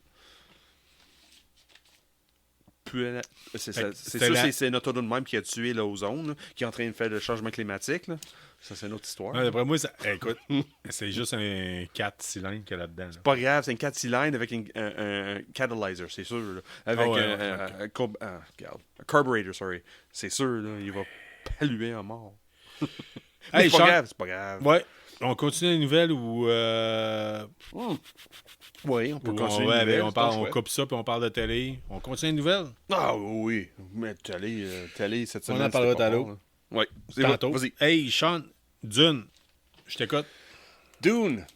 C'est notre auto de même qui a tué l'ozone, là, qui est en train de faire le changement climatique. Là. Ça, c'est une autre histoire. Ouais, d'après moi, écoute, c'est juste un 4 cylindres qu'il y a là-dedans. Là. Pas grave, c'est un 4 cylindres avec un catalyzer, c'est sûr. Là. Avec un carburetor, sorry. C'est sûr, là, il va polluer à mort. Hey, c'est pas grave, c'est pas grave. Ouais. On continue les nouvelles ou. Oui, on peut ou continuer. on coupe ça puis on parle de télé. On continue les nouvelles? Ah oui, mais télé cette semaine. On en parlera c'était pas tantôt. bon, là. Oui, c'est Tantôt. Vas-y. Hey, Sean, Dune, je t'écoute. Dune.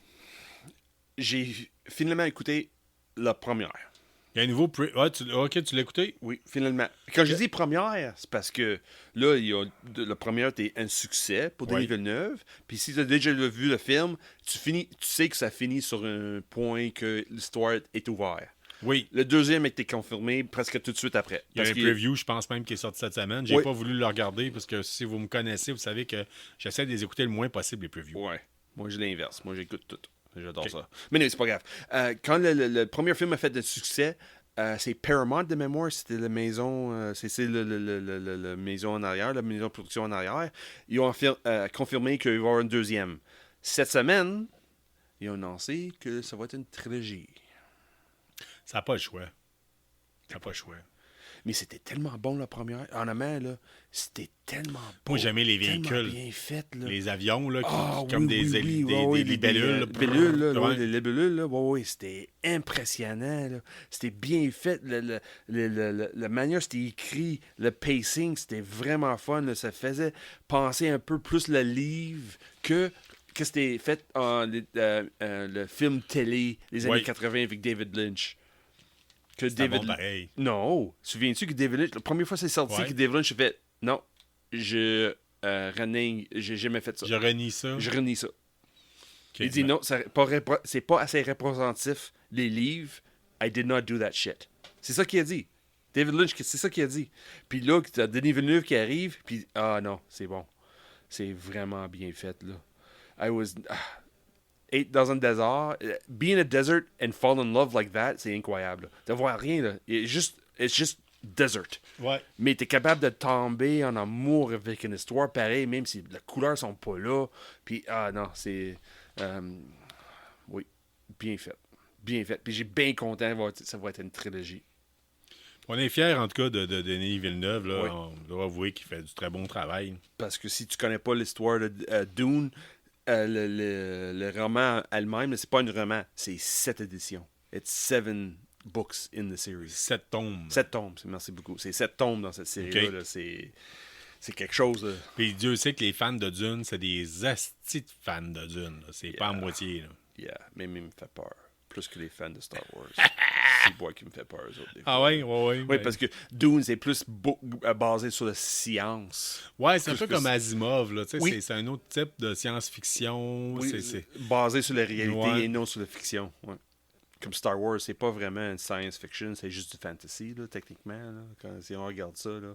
J'ai finalement écouté la première. Il y a un nouveau. Ok, tu l'as écouté? Oui, finalement. Quand je dis première, c'est parce que là, la première était un succès pour Denis Villeneuve. Puis si tu as déjà vu le film, tu sais que ça finit sur un point que l'histoire est ouverte. Oui. Le deuxième a été confirmé presque tout de suite après. Il y a un preview, je pense même, qui est sorti cette semaine. J'ai Oui. pas voulu le regarder parce que si vous me connaissez, vous savez que j'essaie de les écouter le moins possible, les previews. Ouais. Moi, je l'inverse. Moi, j'écoute tout. J'adore ça. Mais non, c'est pas grave. Quand le premier film a fait de succès, c'est Paramount de mémoire, c'était la maison, c'est la maison en arrière, la maison de production en arrière. Ils ont confirmé qu'il va y avoir une deuxième. Cette semaine, ils ont annoncé que ça va être une trilogie. Ça n'a pas le choix. Ça n'a pas le choix. Mais c'était tellement bon la première. En amont, là, c'était tellement bon. Moi, j'aimais les tellement véhicules. bien fait, là. Les avions, là, oui, comme des libellules. Les libellules, là, Ouais. les libellules, là, oui, c'était impressionnant, là. C'était bien fait. La manière c'était écrit, le pacing, c'était vraiment fun, là. Ça faisait penser un peu plus le livre que c'était fait en le film télé des années 80 avec David Lynch. Bon, pareil. Non. Souviens-tu que David Lynch, la première fois que c'est sorti, que David Lynch a fait non, j'ai jamais fait ça. Je renie ça. Je renie ça. Okay, Il dit non, c'est pas assez représentatif, les livres. I did not do that shit. C'est ça qu'il a dit. David Lynch, c'est ça qu'il a dit. Puis là, t'as Denis Villeneuve qui arrive, puis non, c'est bon. C'est vraiment bien fait, là. Être dans un désert, be in a desert and fall in love like that, c'est incroyable. De voir rien, là. It's just desert. Ouais. Mais t'es capable de tomber en amour avec une histoire pareille, même si les couleurs sont pas là. Puis, non, c'est... oui, bien fait. Bien fait. Puis j'ai bien content, ça va être une trilogie. On est fiers, en tout cas, de Denis Villeneuve. Là. Oui. On doit avouer qu'il fait du très bon travail. Parce que si tu connais pas l'histoire de Dune, le roman elle-même, c'est pas un roman, c'est 7 éditions. It's 7 books in the series. 7 tomes. 7 tomes, merci beaucoup. C'est 7 tomes dans cette série-là. Là, c'est quelque chose. Là. Puis Dieu sait que les fans de Dune, c'est des astis de fans de Dune. Là. C'est pas à moitié. Là. Yeah, même il me fait peur. Plus que les fans de Star Wars. c'est moi qui me fait peur, eux autres, des fois. Ah ouais, ouais. Oui, parce que Dune, c'est plus basé sur la science. Ouais, c'est un Plus peu comme Asimov, là. Tu sais, Oui. c'est un autre type de science-fiction. Oui, c'est... basé sur la réalité Ouais. et non sur la fiction. Ouais. Comme Star Wars, c'est pas vraiment une science fiction, c'est juste du fantasy, là, techniquement. Là, si on regarde ça, là.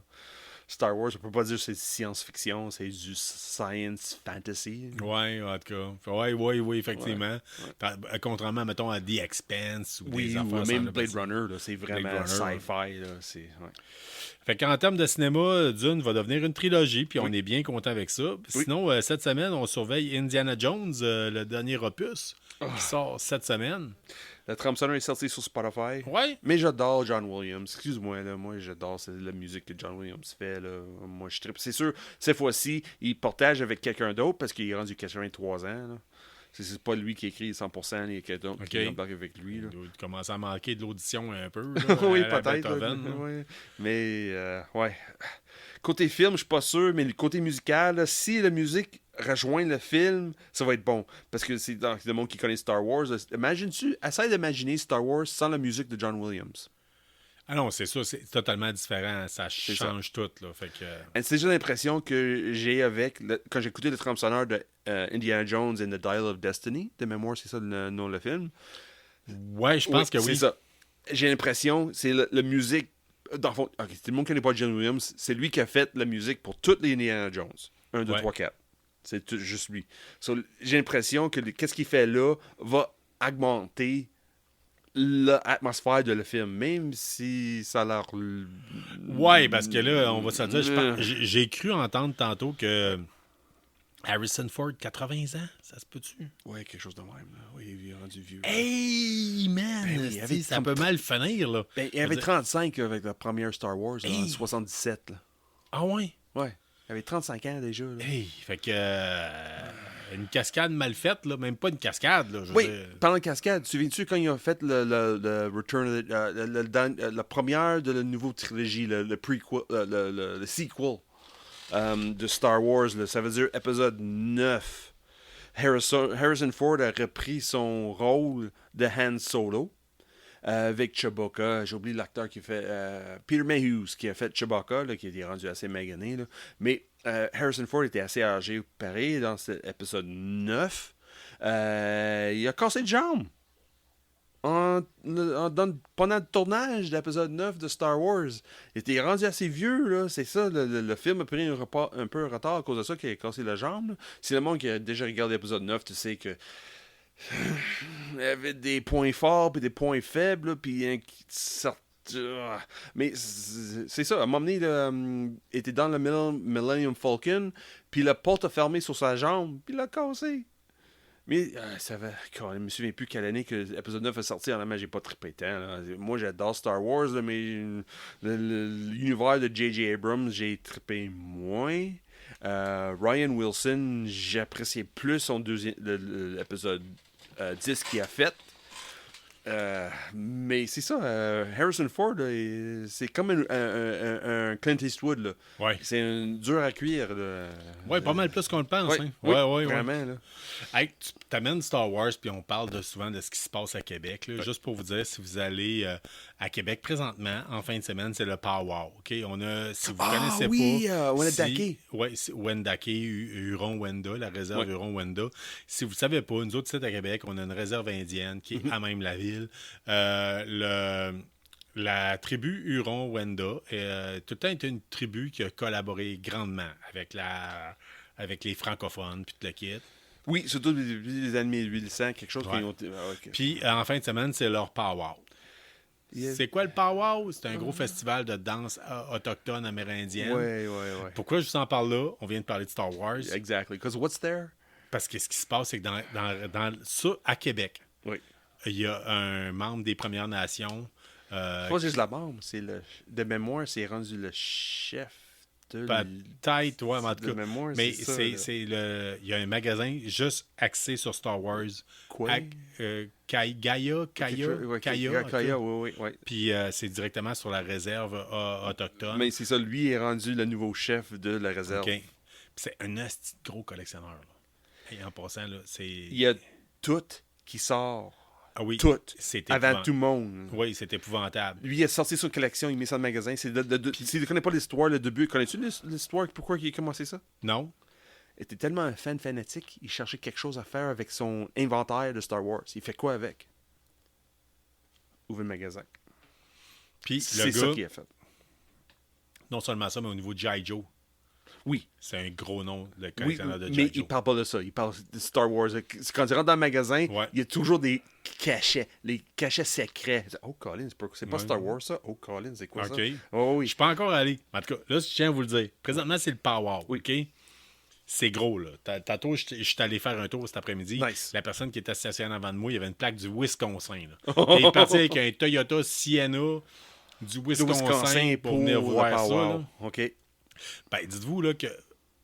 Star Wars, on peut pas dire que c'est science-fiction, c'est du science fantasy. Ouais, en tout cas. Oui, effectivement. Ouais. Contrairement, mettons, à The Expanse ou Oui, des ou affaires même sans Blade le Runner, là, c'est vraiment Runner, sci-fi. Là, Fait qu'en termes de cinéma, Dune va devenir une trilogie, puis Oui. on est bien content avec ça. Oui. Sinon, cette semaine, on surveille Indiana Jones, le dernier opus, Ah. qui sort cette semaine. Le trame sonore est sorti sur Spotify. Ouais. Mais j'adore John Williams. Excuse-moi, là, moi j'adore la musique que John Williams fait. Là. Moi je trippe. C'est sûr, cette fois-ci, il partage avec quelqu'un d'autre parce qu'il est rendu 83 ans. Là. C'est pas lui qui écrit 100%, il y a quelqu'un d'autre qui embarque avec lui. Là. Il doit commencer à manquer de l'audition un peu. Là, Oui, à la peut-être. Beethoven, là. Ouais. Mais, ouais. Côté film, je suis pas sûr, mais le côté musical, là, si la musique rejoint le film, ça va être bon. Parce que c'est dans le monde qui connaît Star Wars. Imagine-tu, essaye d'imaginer Star Wars sans la musique de John Williams. Ah non, c'est ça, c'est totalement différent. Ça change tout. Là, fait que... C'est juste l'impression que j'ai quand j'ai écouté le trame sonore de Indiana Jones and the Dial of Destiny, de mémoire, c'est ça le nom de le film. Ouais, je pense que oui. C'est ça. J'ai l'impression, c'est la musique. Dans le fond, ok, tout le monde qui connaît pas John Williams, c'est lui qui a fait la musique pour toutes les Indiana Jones. 1, 2, 3, 4. C'est juste lui. So, j'ai l'impression que qu'est-ce qu'il fait là va augmenter l'atmosphère de le film, même si ça a l'air... Ouais, parce que là, on va se dire, j'ai cru entendre tantôt que Harrison Ford, 80 ans, ça se peut-tu? Ouais, quelque chose de même. Là. Oui, il est rendu vieux. Hey, man! Ben oui, avec ça peut mal finir, là. Ben, il avait 35 avec la première Star Wars, en 77. Là. Ah ouais? Ouais. Il avait 35 ans déjà. Là. Hey, fait que... une cascade mal faite, là, même pas une cascade. Là, Oui, pendant la cascade, tu te souviens-tu quand ils ont fait le Return, la première de la nouvelle trilogie, le prequel, le sequel de Star Wars, là, ça veut dire épisode 9. Harrison Ford a repris son rôle de Han Solo avec Chewbacca. J'ai oublié l'acteur qui fait... Peter Mayhew, qui a fait Chewbacca, là, qui était rendu assez magané. Là. Mais Harrison Ford était assez âgé pareil dans cet épisode 9. Il a cassé de jambe. Pendant le tournage de l'épisode 9 de Star Wars. Il était rendu assez vieux, là. C'est ça, le film a pris un peu un retard à cause de ça qu'il a cassé la jambe. Là. Si le monde qui a déjà regardé l'épisode 9, tu sais que il y avait des points forts puis des points faibles, puis mais c'est ça, à un moment donné, il était dans le Millennium Falcon, puis la porte a fermé sur sa jambe, puis il l'a cassé. Mais ça va. Je ne me souviens plus quelle année que l'épisode 9 est sorti. Mais j'ai pas trippé tant. Là. Moi, j'adore Star Wars, là, mais l'univers de J.J. Abrams, j'ai trippé moins. Ryan Wilson, j'appréciais plus son l'épisode 10 qu'il a fait. Mais c'est ça, Harrison Ford, là, c'est comme un Clint Eastwood. Là. Ouais. C'est dur à cuire. Là. Ouais, pas mal plus qu'on le pense. Ouais, hein. oui, vraiment. Là. Hey, tu t'amènes Star Wars, puis on parle souvent de ce qui se passe à Québec. Là. Juste pour vous dire, si vous allez à Québec présentement, en fin de semaine, c'est le Powwow. OK? On a, si vous connaissez pas... Wendake. Oui, Wendake, Huron-Wenda, la réserve Huron-Wenda. Si vous ne savez pas, nous autres, ici à Québec, on a une réserve indienne qui est à même la ville. La tribu Huron-Wenda tout le temps été une tribu qui a collaboré grandement avec les francophones puis tout le kit. Oui, surtout les années 1800, quelque chose qui ont... Okay. Puis en fin de semaine, c'est leur powwow. Yeah. C'est quoi le powwow? C'est un gros festival de danse autochtone amérindienne. Oui. Pourquoi je vous en parle là? On vient de parler de Star Wars. Exactly. Because what's there? Parce que ce qui se passe, c'est que dans ça, à Québec, il y a un membre des Premières Nations. C'est pas juste la membre, c'est de mémoire, c'est rendu le chef de... Peut-être, ouais, en tout cas. Mémoire, mais il y a un magasin juste axé sur Star Wars. Quoi? Kaya, oui. Puis c'est directement sur la réserve autochtone. Mais c'est ça, lui est rendu le nouveau chef de la réserve. OK. Puis c'est un gros collectionneur. Là. Et en passant, là, c'est... Il y a tout qui sort Ah oui, tout. c'est Avant épouvantable. tout le monde. Oui, c'est épouvantable. Lui, il a sorti son collection, il met ça dans le magasin. S'il ne connaît pas l'histoire, le début, connais-tu l'histoire, pourquoi il a commencé ça? Non? Il était tellement un fan fanatique, il cherchait quelque chose à faire avec son inventaire de Star Wars. Il fait quoi avec? Ouvre le magasin. Puis C'est le ça gars, qu'il a fait. non seulement ça, mais au niveau de G.I. Joe, Oui. c'est un gros nom, le Oui, collectionneur de mais G.I. il Joe. parle pas de ça. Il parle de Star Wars. Quand il rentre dans le magasin, Ouais. il y a toujours des cachets. Les cachets secrets. Oh, Colin, c'est pas Ouais. Star Wars, ça? Oh, Colin, c'est quoi OK. ça? Oh, Je oui. suis pas encore allé. En tout cas, là, je tiens à vous le dire. Présentement, c'est le Power. Oui. OK? C'est gros, là. Tantôt, je suis allé faire un tour cet après-midi. Nice. La personne qui était stationnée avant de moi, il y avait une plaque du Wisconsin. Là. Et il est parti avec un Toyota Sienna du Le Wisconsin pour venir le voir ça. Power. Là. OK. Ben, dites-vous là, que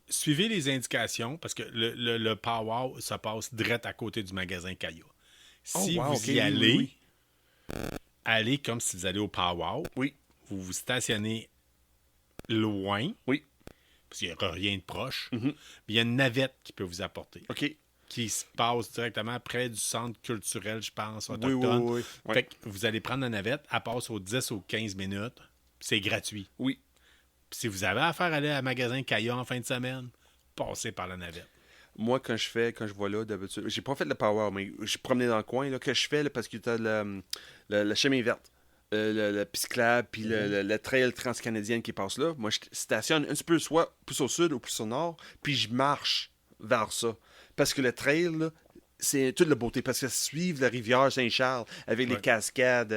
suivez les indications parce que le Power se passe direct à côté du magasin Kaya. Si Oh, wow, vous ok, y oui, allez, oui, allez comme si vous allez au Power. Oui. Vous vous stationnez loin. Oui. Parce qu'il n'y aura rien de proche. Mhm. Puis il y a une navette qui peut vous apporter. OK. Qui se passe directement près du centre culturel, je pense, Oui, autochtone. oui, oui. Oui. Fait que vous allez prendre la navette, elle passe aux 10 ou 15 minutes. C'est gratuit. Oui. Puis si vous avez affaire à aller à un magasin Kaya en fin de semaine, passez par la navette. Moi, quand je vois là, d'habitude, j'ai pas fait le Power, mais je promenais dans le coin, là, que je fais, là, parce que tu as le chemin verte, le pisclab, puis le trail transcanadien qui passe là. Moi, je stationne un petit peu soit plus au sud ou plus au nord, puis je marche vers ça. Parce que le trail, là, c'est toute la beauté, parce que suivre la rivière Saint-Charles avec les Ouais. cascades,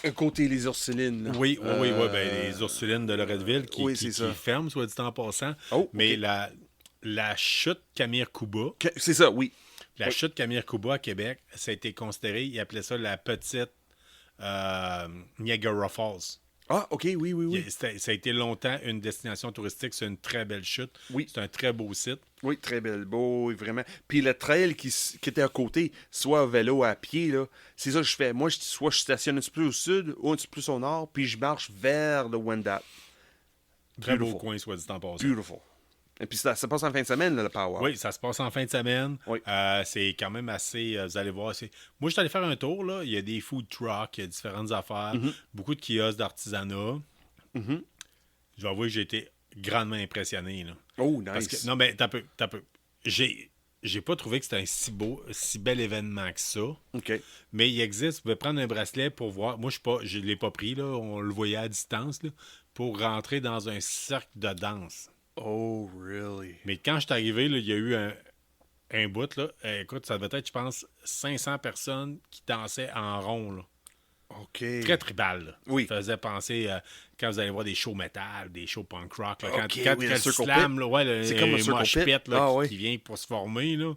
un côté les Ursulines. Là. Oui, ben, les Ursulines de Loretteville qui, oui, qui, c'est ça. qui ferment, soit dit en passant. Oh, Mais ok. la chute Camire Kuba, C'est ça, oui. la Oui. chute Camire Kuba à Québec, ça a été considéré, ils appelaient ça la petite Niagara Falls. Ah, ok, oui, oui, oui. Ça a été longtemps une destination touristique. C'est une très belle chute. Oui. C'est un très beau site. Oui, très belle, beau, oui, vraiment. Puis le trail qui était à côté, soit à vélo, à pied, là, c'est ça que je fais. Moi, soit je stationne un petit peu au sud, ou un petit peu plus au nord, puis je marche vers le Wendat. Très beau Beautiful. coin, soit dit en passant. Beautiful. Et puis ça passe en fin de semaine, là, le Power. Oui, ça se passe en fin de semaine. Oui. C'est quand même assez. Vous allez voir. Moi, je suis allé faire un tour. Là. Il y a des food trucks, il y a différentes affaires, beaucoup de kiosques d'artisanat. Mhm. Je vais avouer que j'ai été grandement impressionné. Là. Oh, nice. Parce que, non, mais t'as peu. J'ai pas trouvé que c'était un si bel événement que ça. OK. Mais il existe, vous pouvez prendre un bracelet pour voir. Moi, je ne l'ai pas pris, là. On le voyait à distance, là, pour rentrer dans un cercle de danse. Oh, really? Mais quand je suis arrivé, là, il y a eu un bout, là. Écoute, ça devait être, je pense, 500 personnes qui dansaient en rond, là. OK. Très tribal, là. Oui. Ça faisait penser, quand vous allez voir des shows metal, des shows punk rock, là, Ok, quand oui, le le circle slam, pit. là, ouais, C'est comme un circle mosh pit. pit, là, Ah, qui, oui. qui vient pour se former, là.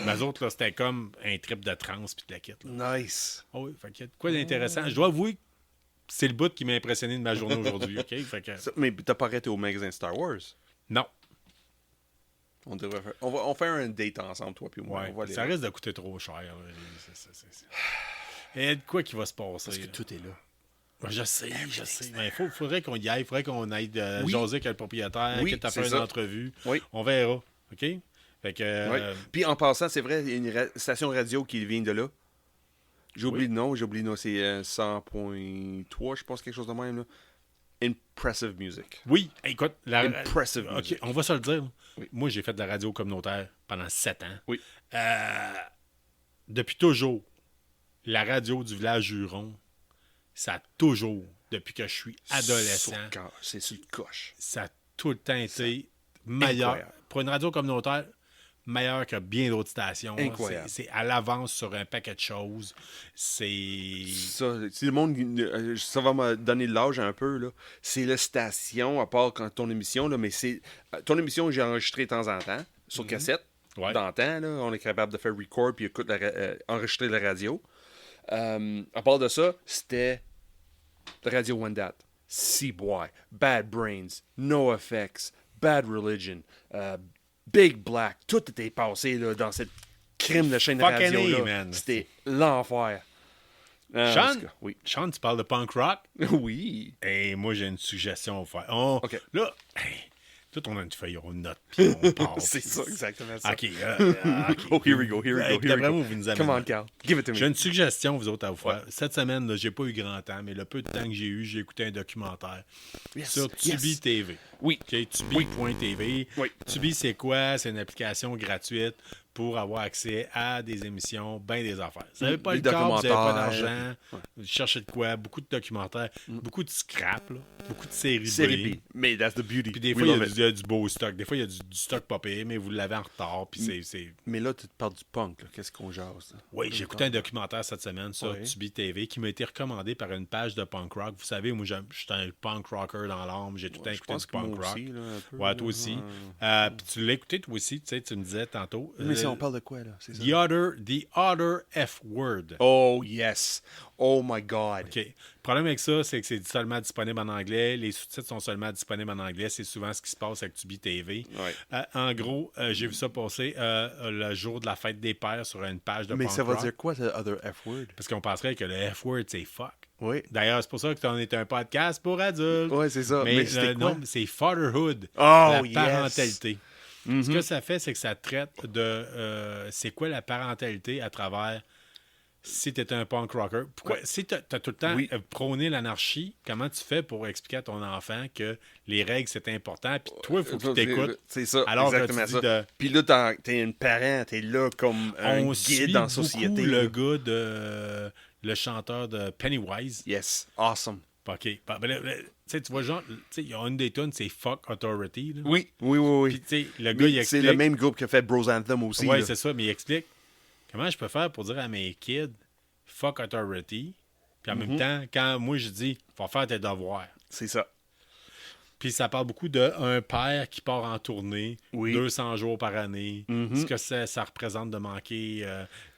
Mais eux autres, là, c'était comme un trip de trance puis de la kit, là. Nice. Ah oui, fait qu'il y a de quoi d'intéressant. Je dois avouer que c'est le bout qui m'a impressionné de ma journée aujourd'hui, OK? Fait que, Mais t'as pas arrêté au magasin Star Wars? non, On devrait faire... On va faire un date ensemble, toi puis moi. ouais, On va aller ça là. risque de coûter trop cher. Là. Il y a de quoi qui va se passer? Parce que là. tout est là. Ouais, je sais. Mais il faudrait qu'on y aille. Il faudrait qu'on aille Oui. jaser avec le propriétaire, Oui, qu'il t'a c'est fait une ça. entrevue. Oui. On verra, OK? Fait que... Oui. Puis en passant, c'est vrai, il y a une station radio qui vient de là. J'ai oublié le nom, c'est 100.3, je pense, quelque chose de même. Là. Impressive Music. Oui, écoute, Impressive OK, music. on va se le dire. Oui. Moi, j'ai fait de la radio communautaire pendant 7 ans. Oui. Depuis toujours, la radio du village Juron, ça a toujours, depuis que je suis adolescent, Sur le cœur, c'est sur le coche. ça a tout le temps été meilleur. Incroyable. Pour une radio communautaire, meilleur que bien d'autres stations. là. Incroyable. C'est à l'avance sur un paquet de choses. C'est... Ça, si le monde, ça va me donner de l'âge un peu, là. C'est la station, à part quand ton émission, là, mais c'est. Ton émission, j'ai enregistré de temps en temps, sur cassette. Ouais. Dans le temps, là, on est capable de faire record puis enregistrer la radio. À part de ça, c'était la radio Wendat, C-Boy, Bad Brains, NoFX, Bad Religion, Big Black. Tout était passé là, dans cette crime de chaîne de Fucking radio. A, Là. man. C'était l'enfer. En Sean, tout cas, oui. Sean, tu parles de punk rock? Oui. Et moi, j'ai une suggestion à vous faire. OK. Là, hey, Tout, on a une feuille, on note, puis on part. C'est puis- ça, exactement ça. OK. Oh, here we go, here we Hey, go, puis here we d'après go. moi, vous nous amenez. Come on, Carl. Give it to me. J'ai une suggestion, vous autres, à vous faire. Cette semaine, là, j'ai pas eu grand temps, mais le peu de temps que j'ai écouté un documentaire Yes, sur Tubi yes. TV. Oui. OK, Tubi.tv. Oui. Tubi, c'est quoi? C'est une application gratuite pour avoir accès à des émissions, bien des affaires. Vous n'avez pas Des le câble, vous n'avez pas documentaires. d'argent, vous cherchez de quoi? Beaucoup de documentaires, beaucoup de scrap, là, beaucoup de séries Série B. B. Mais that's the beauty. Puis des We fois, il love y a du beau stock. Des fois, il y a du stock pas payé, mais vous l'avez en retard. Puis c'est... Mais là, tu te parles du punk, là. Qu'est-ce qu'on jase? Là? Oui, j'ai écouté un documentaire cette semaine sur Oui. Tubi TV qui m'a été recommandé par une page de punk rock. Vous savez, moi, je suis un punk rocker dans l'âme. J'ai tout le temps Je écouté pense du que punk moi rock. aussi, là, un peu, Ouais, là. toi aussi. Ah. Puis tu l'as écouté, toi aussi, tu sais, tu me disais tantôt. Mais si on parle de quoi, là? C'est ça? The Other F Word. Oh, yes. Oh, my God. OK. Le problème avec ça, c'est que c'est seulement disponible en anglais. Les sous-titres sont seulement disponibles en anglais. C'est souvent ce qui se passe avec Tubi TV. Ouais. En gros, j'ai vu ça passer le jour de la fête des pères sur une page de Mais punk ça veut rock. dire quoi, the other F-word? Parce qu'on penserait que le F-word, c'est fuck. Oui. D'ailleurs, c'est pour ça que on est un podcast pour adultes. Ouais, c'est ça. Mais c'était quoi? non, c'est fatherhood, Oh, la yes. parentalité. Mhm. Ce que ça fait, c'est que ça traite de c'est quoi la parentalité à travers si tu es un punk rocker. Pourquoi, si tu as tout le temps Oui. prôné l'anarchie, comment tu fais pour expliquer à ton enfant que les règles, c'est important, puis toi, il faut qu'il t'écoute. C'est ça, Alors que exactement tu ça. dis de- Puis là, t'es une parent, t'es là comme un On suit guide en beaucoup société. le là. gars de le chanteur de Pennywise. Yes, awesome. OK. Tu vois, genre, tu sais, il y a une des tunes, c'est Fuck Authority. Là. Oui, oui, oui, Puis, oui. tu sais, le gars, il C'est explique. le même groupe qui a fait Bros Anthem aussi. Ouais, là. c'est ça, mais il explique comment je peux faire pour dire à mes kids Fuck Authority. Puis en même temps, quand moi je dis faut faire tes devoirs. C'est ça. Puis ça parle beaucoup d'un père qui part en tournée Oui. 200 jours par année. Ce que ça représente de manquer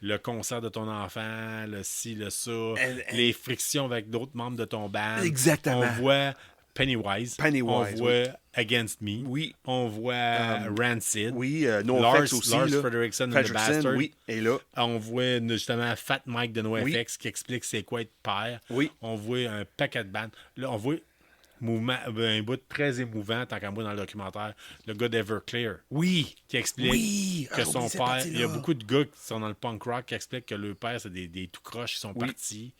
le concert de ton enfant, le ci, le ça, les frictions avec d'autres membres de ton band. Exactement. On voit Pennywise. On voit Against Me. Oui. On voit Rancid. Oui, No Lars Effects aussi. Lars là. Fredrickson and the Bastard. oui, et là. On voit justement Fat Mike de Oui. NoFX qui explique c'est quoi être père. Oui. On voit un paquet de bandes. Là, on voit un bout très émouvant, tant qu'à moi, dans le documentaire, le gars d'Everclear. Oui. Qui explique Oui. que Ah, son oublie cette père. partie-là. Il y a beaucoup de gars qui sont dans le punk rock qui expliquent que leur père, c'est des tout croches qui sont partis.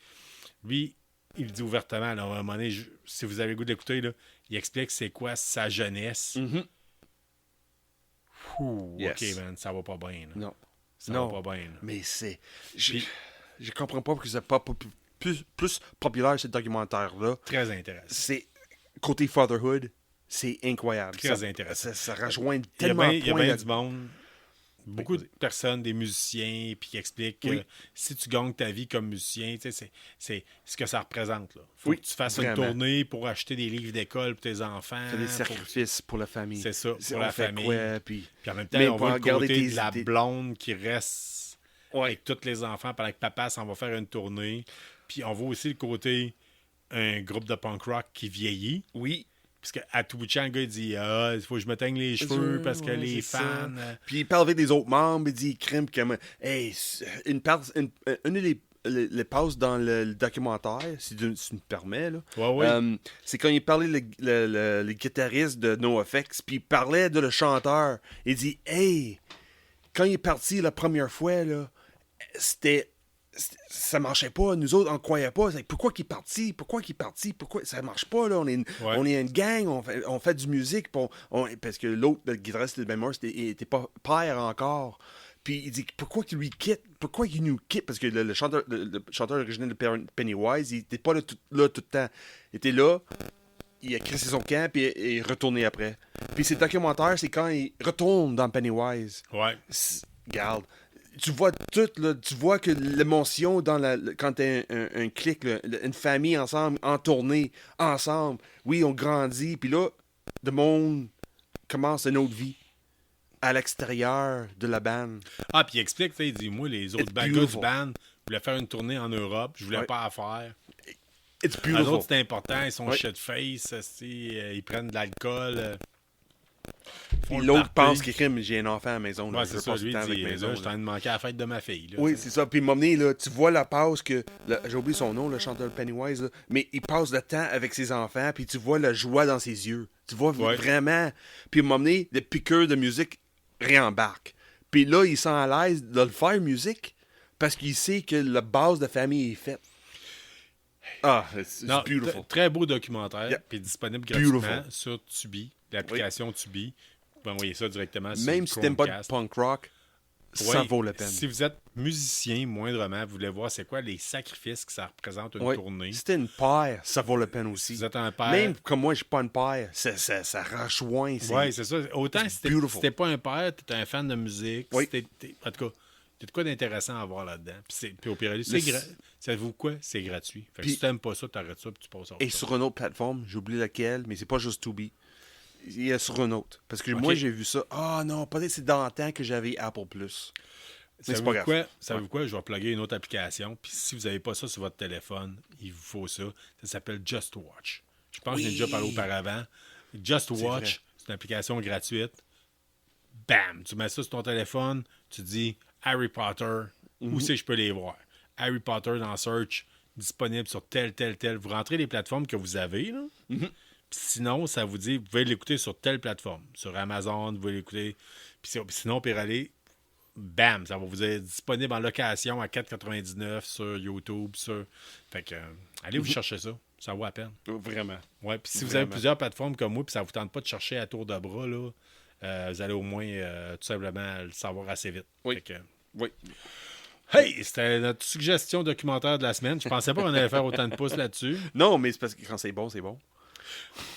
Lui, il dit ouvertement, là, à un moment donné, si vous avez le goût d'écouter, là, il explique c'est quoi sa jeunesse. Mhm. Ouh, Yes. OK, man, ça va pas bien. là. Non. Ça Non. va pas bien. là. Mais c'est. Puis- Je comprends pas que c'est pas plus populaire, ce documentaire-là. Très intéressant. C'est. Côté fatherhood, c'est incroyable. Très Ça- intéressant. Ça rejoint Il y a tellement bien, de points. du monde, beaucoup de personnes, des musiciens, puis qui expliquent que Oui. si tu gagnes ta vie comme musicien, tu sais, c'est ce que ça représente. Il faut Oui, que tu fasses vraiment. une tournée pour acheter des livres d'école pour tes enfants. Faire des pour- sacrifices pour la famille. C'est ça, pour on la fait famille. quoi, puis... Puis en même temps, Mais on pour voit le garder côté tes- de la tes- blonde qui reste Ouais. avec tous les enfants pendant que papa s'en va faire une tournée. Puis on voit aussi le côté un groupe de punk rock qui vieillit. Oui. Parce qu'à tout bout de champ, le gars, il dit ah, il faut que je me teigne les cheveux parce que Ouais, les c'est fans. ça. Puis il parle avec des autres membres, il dit, il crime comme... Hey, une des passes dans le documentaire, si tu me permets, là. Ouais. C'est quand il parlait le guitariste de NoFX, puis il parlait de le chanteur. Il dit, hey, quand il est parti la première fois, là, ça marchait pas. Nous autres, on croyait pas. Pourquoi qu'il est parti? Pourquoi ça marche pas, là? On est une gang, on fait du musique. Parce que l'autre, le guitariste de Ben Morse, il était pas père encore. Puis il dit, pourquoi qu'il lui quitte? Pourquoi qu'il nous quitte? Parce que le chanteur original de Pennywise, il était pas là tout le temps. Il était là, il a crissé son camp, puis il est retourné après. Puis ce documentaire, c'est quand il retourne dans Pennywise. Ouais. Regarde, tu vois tout, là, tu vois que l'émotion quand t'as un clic, là, une famille ensemble, en tournée, ensemble. Oui, on grandit, puis là, le monde commence une autre vie à l'extérieur de la bande. Ah, puis il explique, tu sais, il dit moi, les autres It's gars du beautiful. band voulaient faire une tournée en Europe, je voulais Ouais. pas la faire. It's Les beautiful. autres, c'est important, ils sont Ouais. shit face, ils prennent de l'alcool. Puis Font le l'autre party. pense qu'il crime, j'ai un enfant à la maison. Là, Ouais, je c'est veux ça. passer Lui, du temps il avec dit, la maison. là, je suis en Là. train de manquer à la fête de ma fille. Là, Oui, tu sais. c'est ça. Puis m'emmener, là, tu vois la pause que. J'ai oublié son nom, le chanteur Pennywise, là, mais il passe le temps avec ses enfants, puis tu vois la joie dans ses yeux. Tu vois Ouais. vraiment. Puis m'emmener, le piqueur de musique réembarque. Puis là, il sent à l'aise de le faire musique parce qu'il sait que la base de famille est faite. Ah, c'est Non, beautiful. très beau documentaire, Yeah. puis disponible Beautiful. gratuitement sur Tubi, l'application Tubi. Vous pouvez envoyer ça directement sur Même si t'aimes pas de Chromecast. punk rock, ça Oui, vaut la peine. Si vous êtes musicien, moindrement, vous voulez voir c'est quoi les sacrifices que ça représente une Ouais. tournée. Si t'es une paire, ça vaut la peine Si aussi. vous êtes un père. Même comme moi, je suis pas une paire, ça rejoint. Oui, c'est ça. Autant si beautiful. t'es pas un père, t'es un fan de musique. Oui. En tout cas, t'as de quoi d'intéressant à voir là-dedans. Puis au pire, Le- savez-vous quoi? C'est gratuit. Fait que Puis- si t'aimes pas ça, t'arrêtes ça puis tu passes à autre Et chose. sur une autre plateforme, j'oublie laquelle, mais c'est pas juste Tubi. Il y a sur une autre. Parce que moi, j'ai vu ça. Ah non, peut-être c'est dans le temps que j'avais Apple Plus. Mais c'est pas Savez-vous grave. quoi? Savez-vous quoi? Je vais plugger une autre application. Puis si vous n'avez pas ça sur votre téléphone, il vous faut ça. Ça s'appelle Just Watch. Je pense que j'en ai déjà parlé auparavant. Just Watch, c'est une application gratuite. Bam! Tu mets ça sur ton téléphone, tu dis Harry Potter, où c'est que je peux les voir? Harry Potter dans Search, disponible sur tel. Vous rentrez les plateformes que vous avez, là. Puis sinon, ça vous dit, vous pouvez l'écouter sur telle plateforme. Sur Amazon, vous pouvez l'écouter. Puis sinon, puis aller, bam, ça va vous être disponible en location à 4,99 sur YouTube. Fait que, allez vous chercher ça. Ça vaut la peine. Vraiment. Ouais, puis si vous Vraiment. avez plusieurs plateformes comme moi, puis ça ne vous tente pas de chercher à tour de bras, là, vous allez au moins tout simplement le savoir assez vite. Oui. Fait que, Oui. hey, c'était notre suggestion documentaire de la semaine. Je pensais pas qu'on allait faire autant de pouces là-dessus. Non, mais c'est parce que quand c'est bon, c'est bon.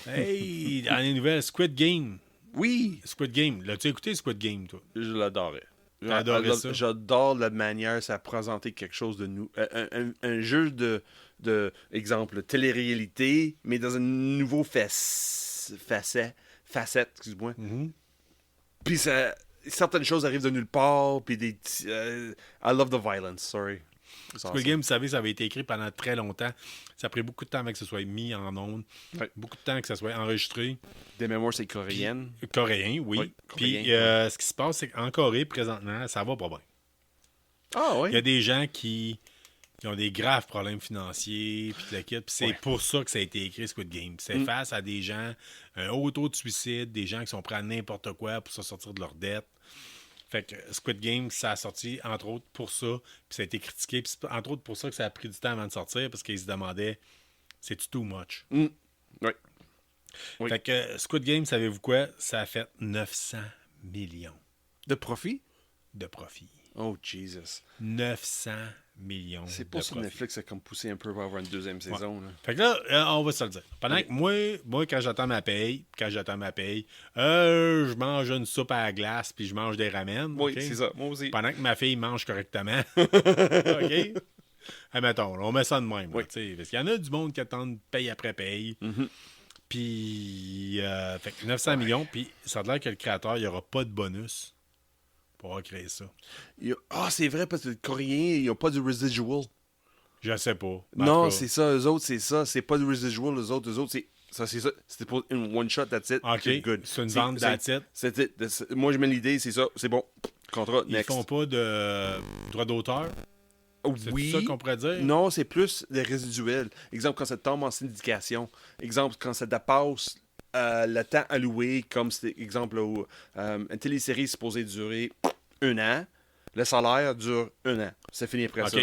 Hey, dans les nouvelles, Squid Game. Oui, Squid Game. L'as-tu écouté, Squid Game, toi? je l'adorais. T'as adoré ça? J'adore la manière ça a présenté quelque chose de nous. Un jeu de exemple, télé-réalité, mais dans un nouveau facette, excuse-moi. Puis certaines choses arrivent de nulle part, puis des... I love the violence, sorry. Squid Game, vous savez, ça avait été écrit pendant très longtemps. Ça a pris beaucoup de temps avant que ce soit mis en ondes. Ouais. Beaucoup de temps que ça soit enregistré. Des mémoires, c'est coréenne. Coréen, oui. Oui, Puis coréen, ce qui se passe, c'est qu'en Corée, présentement, ça va pas bien. Ah oui? Il y a des gens qui ont des graves problèmes financiers, puis c'est pour ça que ça a été écrit Squid Game. C'est face à des gens, un haut taux de suicide, des gens qui sont prêts à n'importe quoi pour se sortir de leur dette. Fait que Squid Game, ça a sorti, entre autres, pour ça, puis ça a été critiqué, puis c'est entre autres pour ça que ça a pris du temps avant de sortir, parce qu'ils se demandaient, c'est-tu too much? Oui. Oui. Fait que Squid Game, savez-vous quoi? Ça a fait 900 millions De profit? de profit. Oh, Jesus. 900 millions C'est de pour ça que profit. Netflix a comme poussé un peu pour avoir une deuxième saison. Là. Fait que là, on va se le dire. Pendant que moi, quand j'attends ma paye, je mange une soupe à la glace puis je mange des ramen. Oui, ok? c'est ça. Moi aussi. Pendant que ma fille mange correctement. OK? Admettons, là, on met ça de même. Oui. Là, tu sais, parce qu'il y en a du monde qui attendent paye après paye. Puis, fait que 900 millions. Puis, ça a l'air que le créateur, il n'y aura pas de bonus pour avoir créé ça. Ah, c'est vrai, parce que les Coréens, ils n'ont pas du residual. Je sais pas. Mais en Non, tout cas, c'est ça. Eux autres, c'est ça. C'est pas du residual. Eux autres, c'est ça. C'est ça. C'était pour une one-shot, that's it. OK, C'est good. c'est une vente, that's it. Moi, je mets l'idée, c'est ça. C'est bon. Contrat, Ils next. font pas de droit d'auteur. C'est Oui. ça qu'on pourrait dire? Non, c'est plus des résiduels. Exemple, quand ça tombe en syndication. Exemple, quand ça dépasse le temps alloué, comme c'était, exemple, une télésérie est supposée durer 1 an. Le salaire dure 1 an. C'est fini après OK. ça.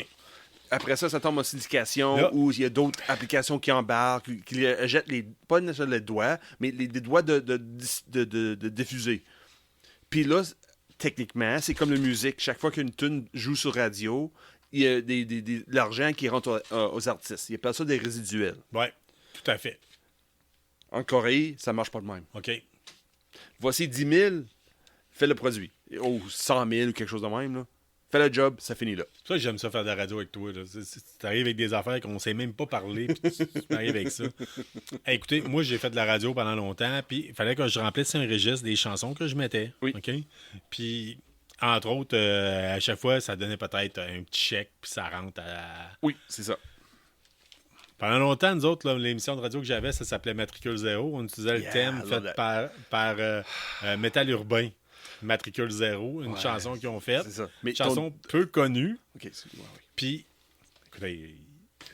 Après ça, ça tombe en syndication Là. où il y a d'autres applications qui embarquent, qui jettent pas nécessairement les doigts, mais les doigts de diffuser. Puis là, techniquement, c'est comme la musique. Chaque fois qu'une tune joue sur radio, il y a de l'argent qui rentre aux artistes. Ils appellent ça des résiduels. Oui, tout à fait. En Corée, ça marche pas de même. OK. Voici 10 000, fais le produit. Oh, 100 000 ou quelque chose de même. Là. Fais le job, ça finit là. C'est ça que j'aime ça faire de la radio avec toi. Tu arrives avec des affaires qu'on ne sait même pas parler, puis tu m'arrives avec ça. Hey, écoutez, moi, j'ai fait de la radio pendant longtemps, puis il fallait que je remplisse un registre des chansons que je mettais. Oui. OK? Puis, entre autres, à chaque fois, ça donnait peut-être un petit chèque, puis ça rentre à... Oui, c'est ça. Pendant longtemps, nous autres, là, l'émission de radio que j'avais, ça s'appelait Matricule Zéro. On utilisait le thème I fait love that. par Métal Urbain. Matricule Zéro, une Ouais, chanson qu'ils ont faite. c'est ça. Mais Une chanson peu connue. OK, excuse-moi, oui. Puis, écoutez,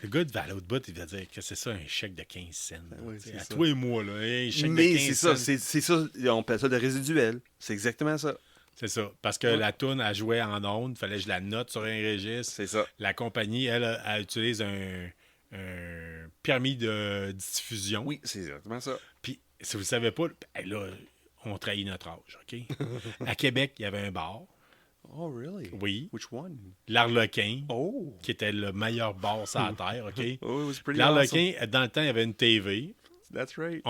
le gars de l'autre bout, il va dire que c'est ça, un chèque de 15 cents. oui, T'sais, c'est à ça. toi et moi, là, un chèque Mais de c'est 15 ça, cents. c'est ça, on appelle ça de résiduel. C'est exactement ça. C'est ça. Parce que la toune, elle jouait en ondes. Il fallait que je la note sur un registre. C'est ça. La compagnie, elle utilise un permis de diffusion. Oui, c'est exactement ça. Puis, si vous ne savez pas, ben là, on trahit notre âge, OK? À Québec, il y avait un bar. Oh, really? Oui. Which one? L'Arlequin, Oh. qui était le meilleur bar sur la Terre, OK? Oh, it was pretty L'Arlequin, dans le temps, il y avait une TV. awesome. That's right.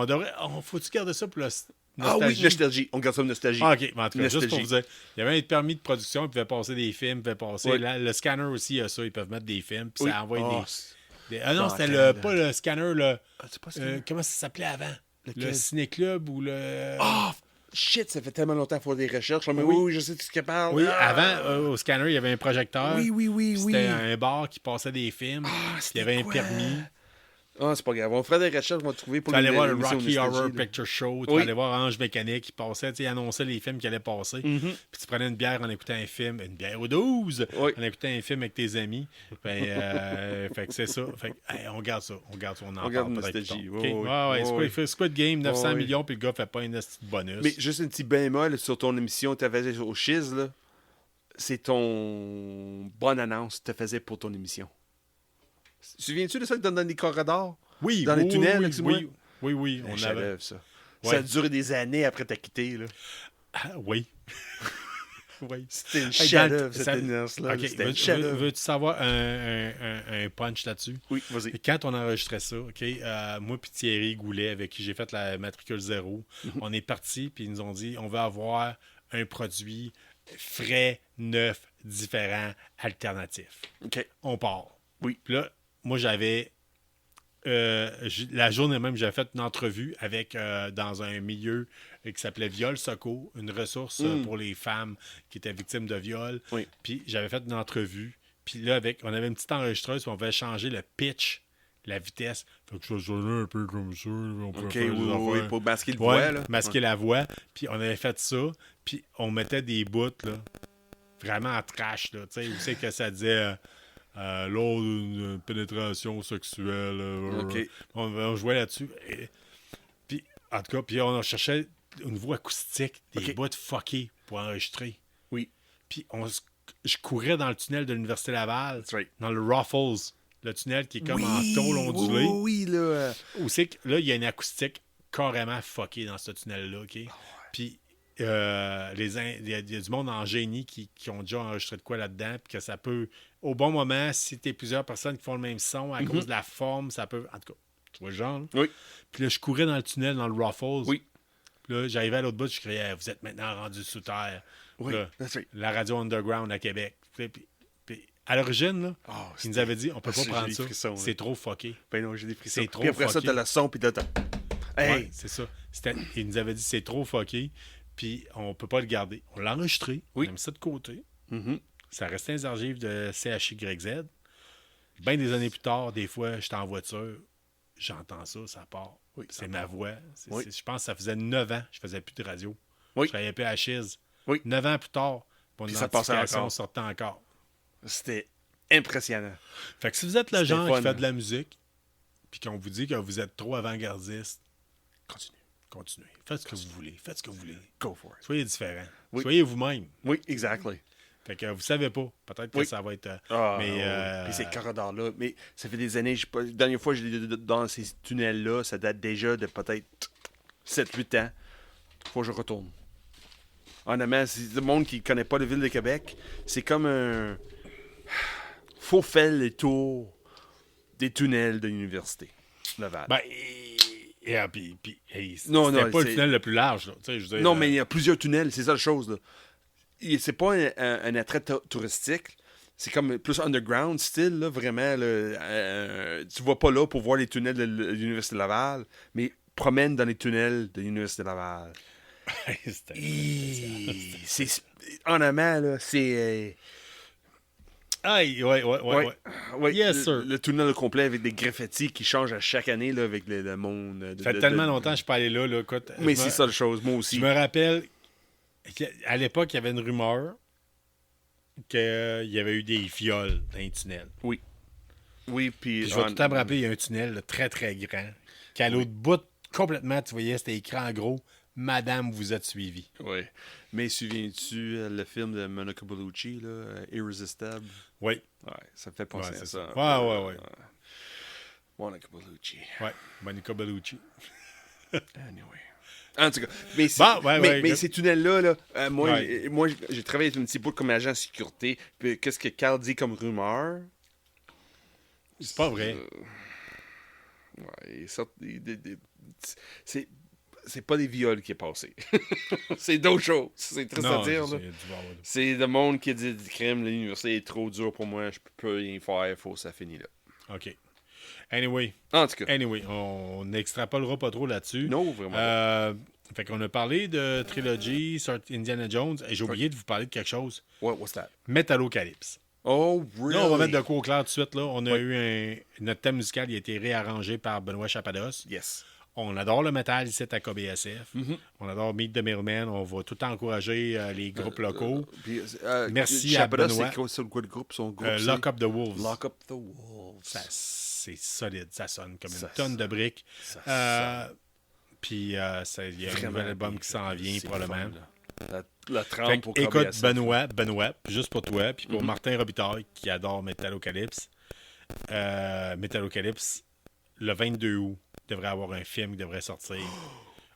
Faut-tu garder ça pour la Ah oui, nostalgie? nostalgie. On garde ça de nostalgie. Ah, OK. Mais en tout cas, juste pour Nostalgie. vous dire, il y avait un permis de production, ils pouvaient passer des films, ils pouvaient passer... Oui. Le scanner aussi, il y a ça, ils peuvent mettre des films, puis Oui. ça envoie Oh, Ah non, dans c'était la- pas le scanner, le... c'est pas ça. comment ça s'appelait avant? Lequel? Le ciné-club ou le... Ah, shit, ça fait tellement longtemps qu'il faut des recherches. Mais Oui. oui, je sais de ce que parle. Oui, Ah. avant, au scanner, il y avait un projecteur. Oui, oui, oui, oui. C'était un bar qui passait des films. Ah, puis il c'était y avait un quoi? permis. Ah, c'est pas grave. On fera des recherches, on va trouver pour Tu allais voir le l'émission Rocky Nostalgie, Horror là. Picture Show. Tu Oui. allais voir Ange Mécanique qui passait. Il annonçait les films qui allaient passer. Puis tu prenais une bière en écoutant un film. Une bière ou 12 Oui. en écoutant un film avec tes amis. Fait que c'est ça. Fait que, hey, on garde ça. On garde ça. On en On garde parle peut-être Nostalgie. plus tard. Oui, OK? oui. Ouais, ouais. Oui, Squid, oui. fait Squid Game, 900 Oui, oui. millions, puis le gars fait pas un petit bonus. Mais juste un petit bémol sur ton émission que tu faisais au Chiz, là. C'est ton bonne annonce que tu faisais pour ton émission. Souviens-tu de ça que dans les corridors? oui, dans les oui, tunnels, oui, excuse-moi? oui, Un on avait. chef-d'œuvre, ça. Ouais. Ça a duré des années après t'as quitté, là. Ah, oui. oui. C'était une Hey, chef-d'œuvre, ça- cette énergie-là. OK, C'était une chef-d'œuvre. veux-tu savoir un punch là-dessus? Oui, vas-y. Et quand on enregistrait ça, OK, moi puis Thierry Goulet, avec qui j'ai fait la matricule zéro, on est parti puis ils nous ont dit on veut avoir un produit frais, neuf, différent, alternatif. OK. On part. Oui. Puis là, moi j'avais la journée même, j'avais fait une entrevue avec dans un milieu qui s'appelait Viol Soco, une ressource pour les femmes qui étaient victimes de viol. Oui. Puis j'avais fait une entrevue. Puis là, on avait une petite enregistreuse, puis on pouvait changer le pitch, la vitesse. Fait que ça sonnait un peu comme ça. On pouvait OK, faire des oui, oui, affaires. pour masquer le Ouais, voix, là. masquer la voix. Puis on avait fait ça. Puis on mettait des bouts, là, vraiment en trash, là. Tu sais, où c'est que ça disait... lors d'une pénétration sexuelle. OK. On jouait là-dessus. Puis, en tout cas, puis on cherchait une voix acoustique, des OK. bouts fuckés pour enregistrer. Oui. Puis je courais dans le tunnel de l'Université Laval, That's right. dans le Ruffles, le tunnel qui est comme en Oui, tôle ondulée. oui, là. Où c'est que là, il y a une acoustique carrément fuckée dans ce tunnel-là, OK? Puis il y a du monde en génie qui ont déjà enregistré de quoi là-dedans, puis que ça peut, au bon moment, si t'es plusieurs personnes qui font le même son, à cause de la forme, ça peut, en tout cas, tu vois le genre, là? Oui. Puis là, je courais dans le tunnel, dans le Ruffles. Oui. Puis là, j'arrivais à l'autre bout, je criais, vous êtes maintenant rendu sous terre. Oui, Là, that's right. la radio underground à Québec. Puis à l'origine, là, Oh, ils nous avaient dit, on peut pas j'ai prendre des ça, frissons, là. c'est trop fucké. Ben non, j'ai des frissons. C'est trop Puis après ça, fucké. t'as le son, puis t'as... Hey! Ouais, c'est ça. Ils nous avaient dit, c'est trop fucké, puis on peut pas le garder. On l'a enregistré, Oui. on a mis ça de côté. Mhm. Ça restait les archives de CHYZ. Bien des années plus tard, des fois, j'étais en voiture, j'entends ça, ça part. Oui, C'est ça ma part. voix. Oui. Je pense que ça faisait 9 ans que je faisais plus de radio. Oui. Je travaillais plus à Chiz. Oui. 9 ans plus tard, pour une Puis ça passait notification encore. sortait encore. C'était impressionnant. Fait que si vous êtes le C'était genre fun. qui fait de la musique, puis qu'on vous dit que vous êtes trop avant-gardiste, continuez. Faites ce que vous voulez. Faites ce que vous voulez. Go for it. Soyez différents. Oui. Soyez vous-même. Oui, exactly. Fait que vous savez pas. Peut-être que Oui. ça va être... Ah, mais, oui. Puis ces corridors-là, mais ça fait des années, la dernière fois que j'étais dans ces tunnels-là, ça date déjà de peut-être 7-8 ans. Faut que je retourne. Honnêtement, c'est le monde qui ne connaît pas la ville de Québec, c'est comme un... Faut faire les tours des tunnels de l'université Laval. Ben, hey, Non, c'était non, pas le c'est- tunnel le plus large. Là. Tu sais, je veux dire, Non, mais il y a plusieurs tunnels, c'est ça la chose. Là. C'est pas un attrait touristique. C'est comme plus underground style, là, vraiment. Là, tu vas pas là pour voir les tunnels de l'Université Laval, mais promène dans les tunnels de l'Université Laval. c'était- C'est honnêtement, là, c'est... Aïe, ouais. Ouais, Yes, sir. le tunnel complet avec des graffitis qui changent à chaque année là, avec le monde. Ça fait tellement longtemps que je suis pas allé là. Écoute, Mais c'est ça la chose, moi je aussi. me rappelle qu'à l'époque, il y avait une rumeur qu'il y avait eu des viols dans les tunnels. Oui. Oui, puis. Puis je vais tout le temps me rappeler, il y a un tunnel là, très, très grand. Qu'à l'autre bout, complètement, tu voyais, c'était écrit en gros Madame, vous êtes suivie. Oui. Mais souviens-tu le film de Monica Bellucci, là, Irresistible? Oui. Ouais, ça me fait penser à ça. Ouais. Monica Bellucci. Ouais, Monica Bellucci. Anyway. En tout cas, mais, mais ces tunnels-là, là, moi, j'ai travaillé un petit bout comme agent de sécurité. Puis qu'est-ce que Carl dit comme rumeur? C'est pas vrai. Ouais, c'est pas des viols qui est passé. C'est d'autres choses. C'est triste à dire. Là. C'est le monde qui dit du crime. L'université est trop dur pour moi. Je peux rien faire. Faut que ça finisse là. OK. Anyway. En tout cas. Anyway, on n'extrapolera pas trop là-dessus. Non, vraiment. Fait qu'on a parlé de trilogie, Indiana Jones. Et j'ai oublié de vous parler de quelque chose. What's that? Metalocalypse. Oh, really? Là, on va mettre de quoi au clair tout de suite. Là. On a eu notre thème musical, il a été réarrangé par Benoît Chapados. Yes. On adore le métal ici à KBSF. Mm-hmm. On adore Meet the Middleman. On va tout encourager les groupes locaux. Puis, Merci à Benoît. C'est quoi le groupe? Son groupe, Lock Up the Wolves. Lock Up the Wolves. C'est solide. Ça sonne comme une tonne de briques. Puis il y a un nouvel album qui s'en vient probablement. La trempe pour écoute, KBSF. Benoît, juste pour toi, puis pour Martin Robitaille qui adore Metalocalypse. Metalocalypse, le 22 août, devrait avoir un film qui devrait sortir.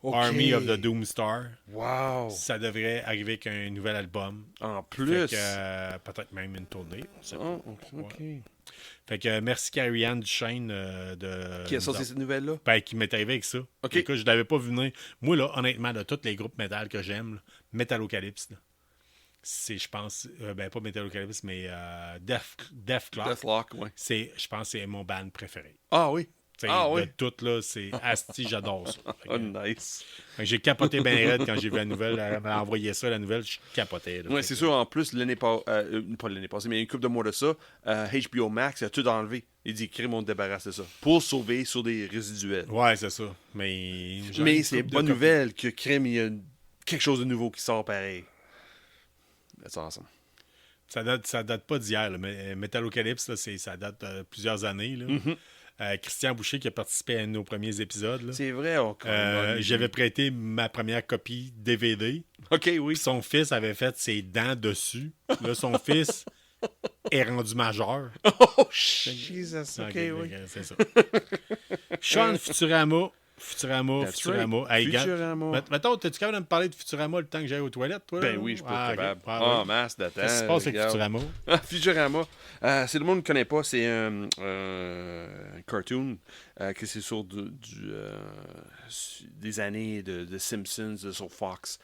Okay. Army of the Doomstar. Wow. Ça devrait arriver avec un nouvel album. En plus. Fait que, peut-être même une tournée. OK. Fait que merci Carrie-Anne Duchesne de... Qui a sorti cette nouvelle-là? Ben, qui m'est arrivé avec ça. OK. Écoute, je l'avais pas vu venir. Moi, là, honnêtement, de tous les groupes métal que j'aime, là, Metalocalypse, là, c'est, je pense, ben pas Metalocalypse, mais Deathclock. Deathlock, oui. Je pense que c'est mon band préféré. Ah oui? De tout, là, c'est Asti, j'adore ça. Oh, nice. J'ai capoté bien raide quand j'ai vu la nouvelle. Elle m'a envoyé ça, la nouvelle, je capotais. Oui, c'est sûr, en plus, pas l'année passée, mais une couple de mois de ça, HBO Max a tout enlevé. Il dit, crime, on te débarrasse de ça. Pour sauver sur des résiduels. Ouais, c'est ça. Mais c'est une bonne nouvelle que crime, il y a quelque chose de nouveau qui sort pareil. That's awesome. Ça date pas d'hier, là, mais Metalocalypse, là, ça date de plusieurs années. Là. Mm-hmm. Christian Boucher qui a participé à nos premiers épisodes. Là. C'est vrai. J'avais prêté ma première copie DVD. OK, oui. Son fils avait fait ses dents dessus. Là, son fils est rendu majeur. Oh, Jesus. OK, oui. C'est ça. Sean Futurama. Hey, Futurama. Mettons, t'es-tu capable de me parler de Futurama le temps que j'aille aux toilettes, toi? Ben oui, je peux être capable. Oui. Masse de temps. Qu'est-ce qui se passe avec Futurama? Futurama, si le monde ne connaît pas, c'est un cartoon que c'est sur des années de Simpsons sur Fox.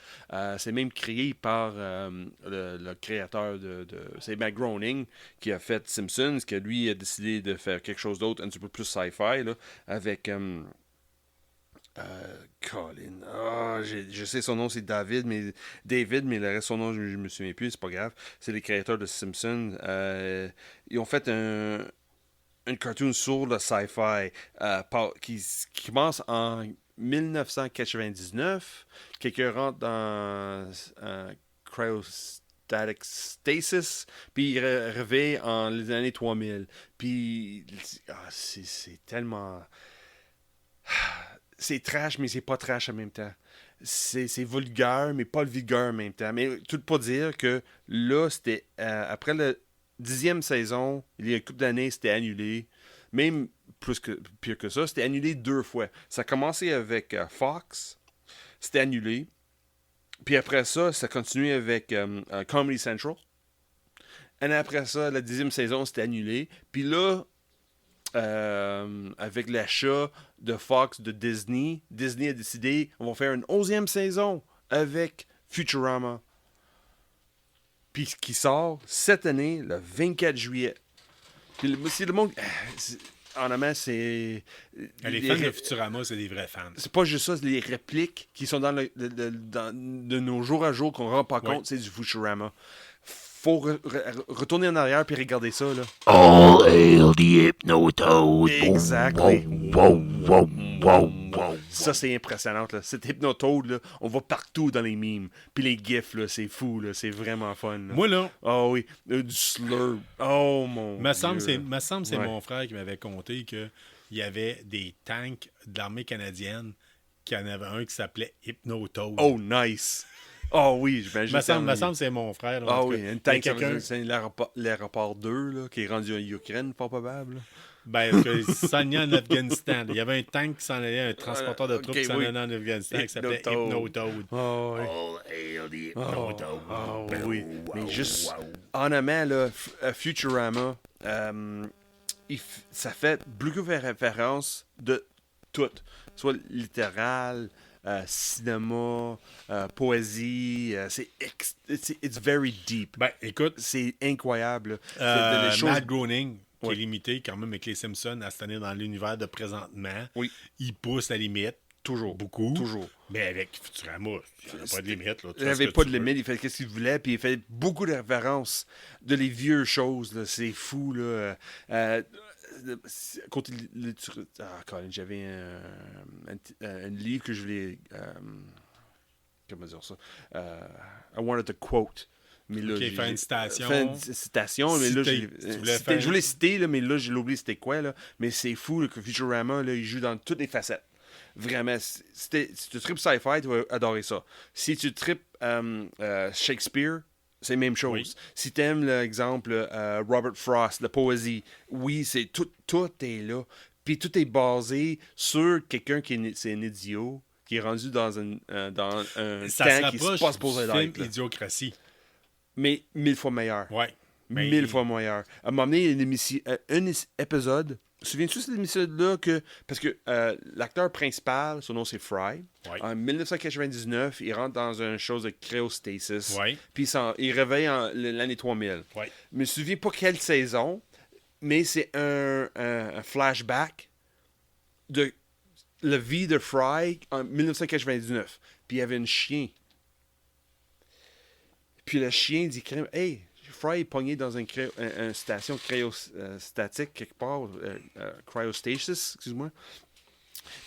C'est même créé par le créateur c'est Matt Groening qui a fait Simpsons, qui lui a décidé de faire quelque chose d'autre, un petit peu plus sci-fi, là, avec... Colin. Je sais son nom, c'est David, mais le reste son nom, je me souviens plus, c'est pas grave. C'est les créateurs de Simpsons. Ils ont fait un cartoon sur le sci-fi qui commence en 1999. Quelqu'un rentre dans cryostatic stasis, puis il réveille en les années 3000. Puis c'est tellement... C'est trash, mais c'est pas trash en même temps. C'est vulgaire, mais pas le vulgaire en même temps. Mais tout pour dire que là, c'était... après la 10e saison, il y a une couple d'années, c'était annulé. Même pire que ça, c'était annulé 2 fois. Ça a commencé avec Fox. C'était annulé. Puis après ça, ça a continué avec Comedy Central. Et après ça, la 10e saison, c'était annulé. Puis là... avec l'achat de Fox de Disney a décidé on va faire une 11e saison avec Futurama. Puis qui sort cette année, le 24 juillet. Puis si le monde... honnêtement, c'est... Les fans de Futurama, c'est des vrais fans. C'est pas juste ça, c'est les répliques qui sont de nos jours à jour qu'on ne rend pas compte, c'est du Futurama. faut retourner en arrière puis regarder ça, là. All hail the Hypnotoad. Exactly. Wow, wow, wow, wow. Ça, c'est impressionnant, là. Cet Hypnotoad, là, on va partout dans les memes. Puis les gifs, là, c'est fou, là. C'est vraiment fun, là. Moi, là, Oh oui, du slurp. Oh mon me semble Dieu. c'est Ouais. mon frère qui m'avait conté qu'il y avait des tanks de l'armée canadienne, qu'il y en avait un qui s'appelait Hypnotoad. Oh, nice. Oh oui, j'imagine. me semble c'est mon frère. là, en Ah tout oui, cas. une Mais tank, quelqu'un, c'est l'aéroport 2, là, qui est rendu en Ukraine, pas probable. Là. ben, que s'en allait en Afghanistan. Il y avait un tank qui s'en allait, un transporteur de troupes ok, qui s'en oui. allait en Afghanistan qui s'appelait Hypnotoad. Hypnotoad. Oh oui. All hail the Oh, Hypnotoad. oh oui. Mais juste, wow. en amont, là, Futurama, ça fait beaucoup de références de tout. Soit littéral, cinéma, poésie. It's very deep. Ben, écoute, C'est incroyable. là. C'est des choses- Matt Groening, qui Oui. est limité quand même avec les Simpsons à se tenir dans l'univers de présentement, Oui. il pousse la limite. Toujours. Beaucoup. Toujours. Mais avec Futurama, il n'y a pas de limite. Là. Tu Il fais ce n'avait que pas tu de veux. limite, il fait ce qu'il voulait, puis il fait beaucoup de références de les vieux choses, là. C'est fou, là. Quand Colin, j'avais un livre que je voulais... comment dire ça? I wanted to quote. Mais là, Ok, j'ai- faire une citation. Faire une citation, mais là, Citer. Tu voulais citer. faire- Je voulais citer, là, mais là, j'ai oublié c'était quoi, là. Mais c'est fou, là, que Futurama, là, il joue dans toutes les facettes. Vraiment. Si tu tripes sci-fi, tu vas adorer ça. Si tu tripes Shakespeare, c'est la même chose. Oui. Si tu aimes, l'exemple, Robert Frost, la poésie, oui, c'est tout est là. Puis tout est basé sur quelqu'un c'est un idiot, qui est rendu dans un Ça temps se qui rapproche se passe pour du l'être. film là. Idiocratie. Mais 1000 fois meilleur. Ouais. Mais 1000 fois meilleur. À un moment donné, il y a un épisode. Souviens-tu de cet épisode-là que. Parce que l'acteur principal, son nom c'est Fry. Ouais. En 1999, il rentre dans une chose de cryostasis. Ouais. Puis il réveille l'année 3000. Ouais. Je me souviens pas quelle saison, mais c'est un flashback de la vie de Fry en 1999. Puis il y avait un chien. Puis le chien dit hey, Fry est pogné dans une station cryostatique quelque part, cryostasis, excuse-moi.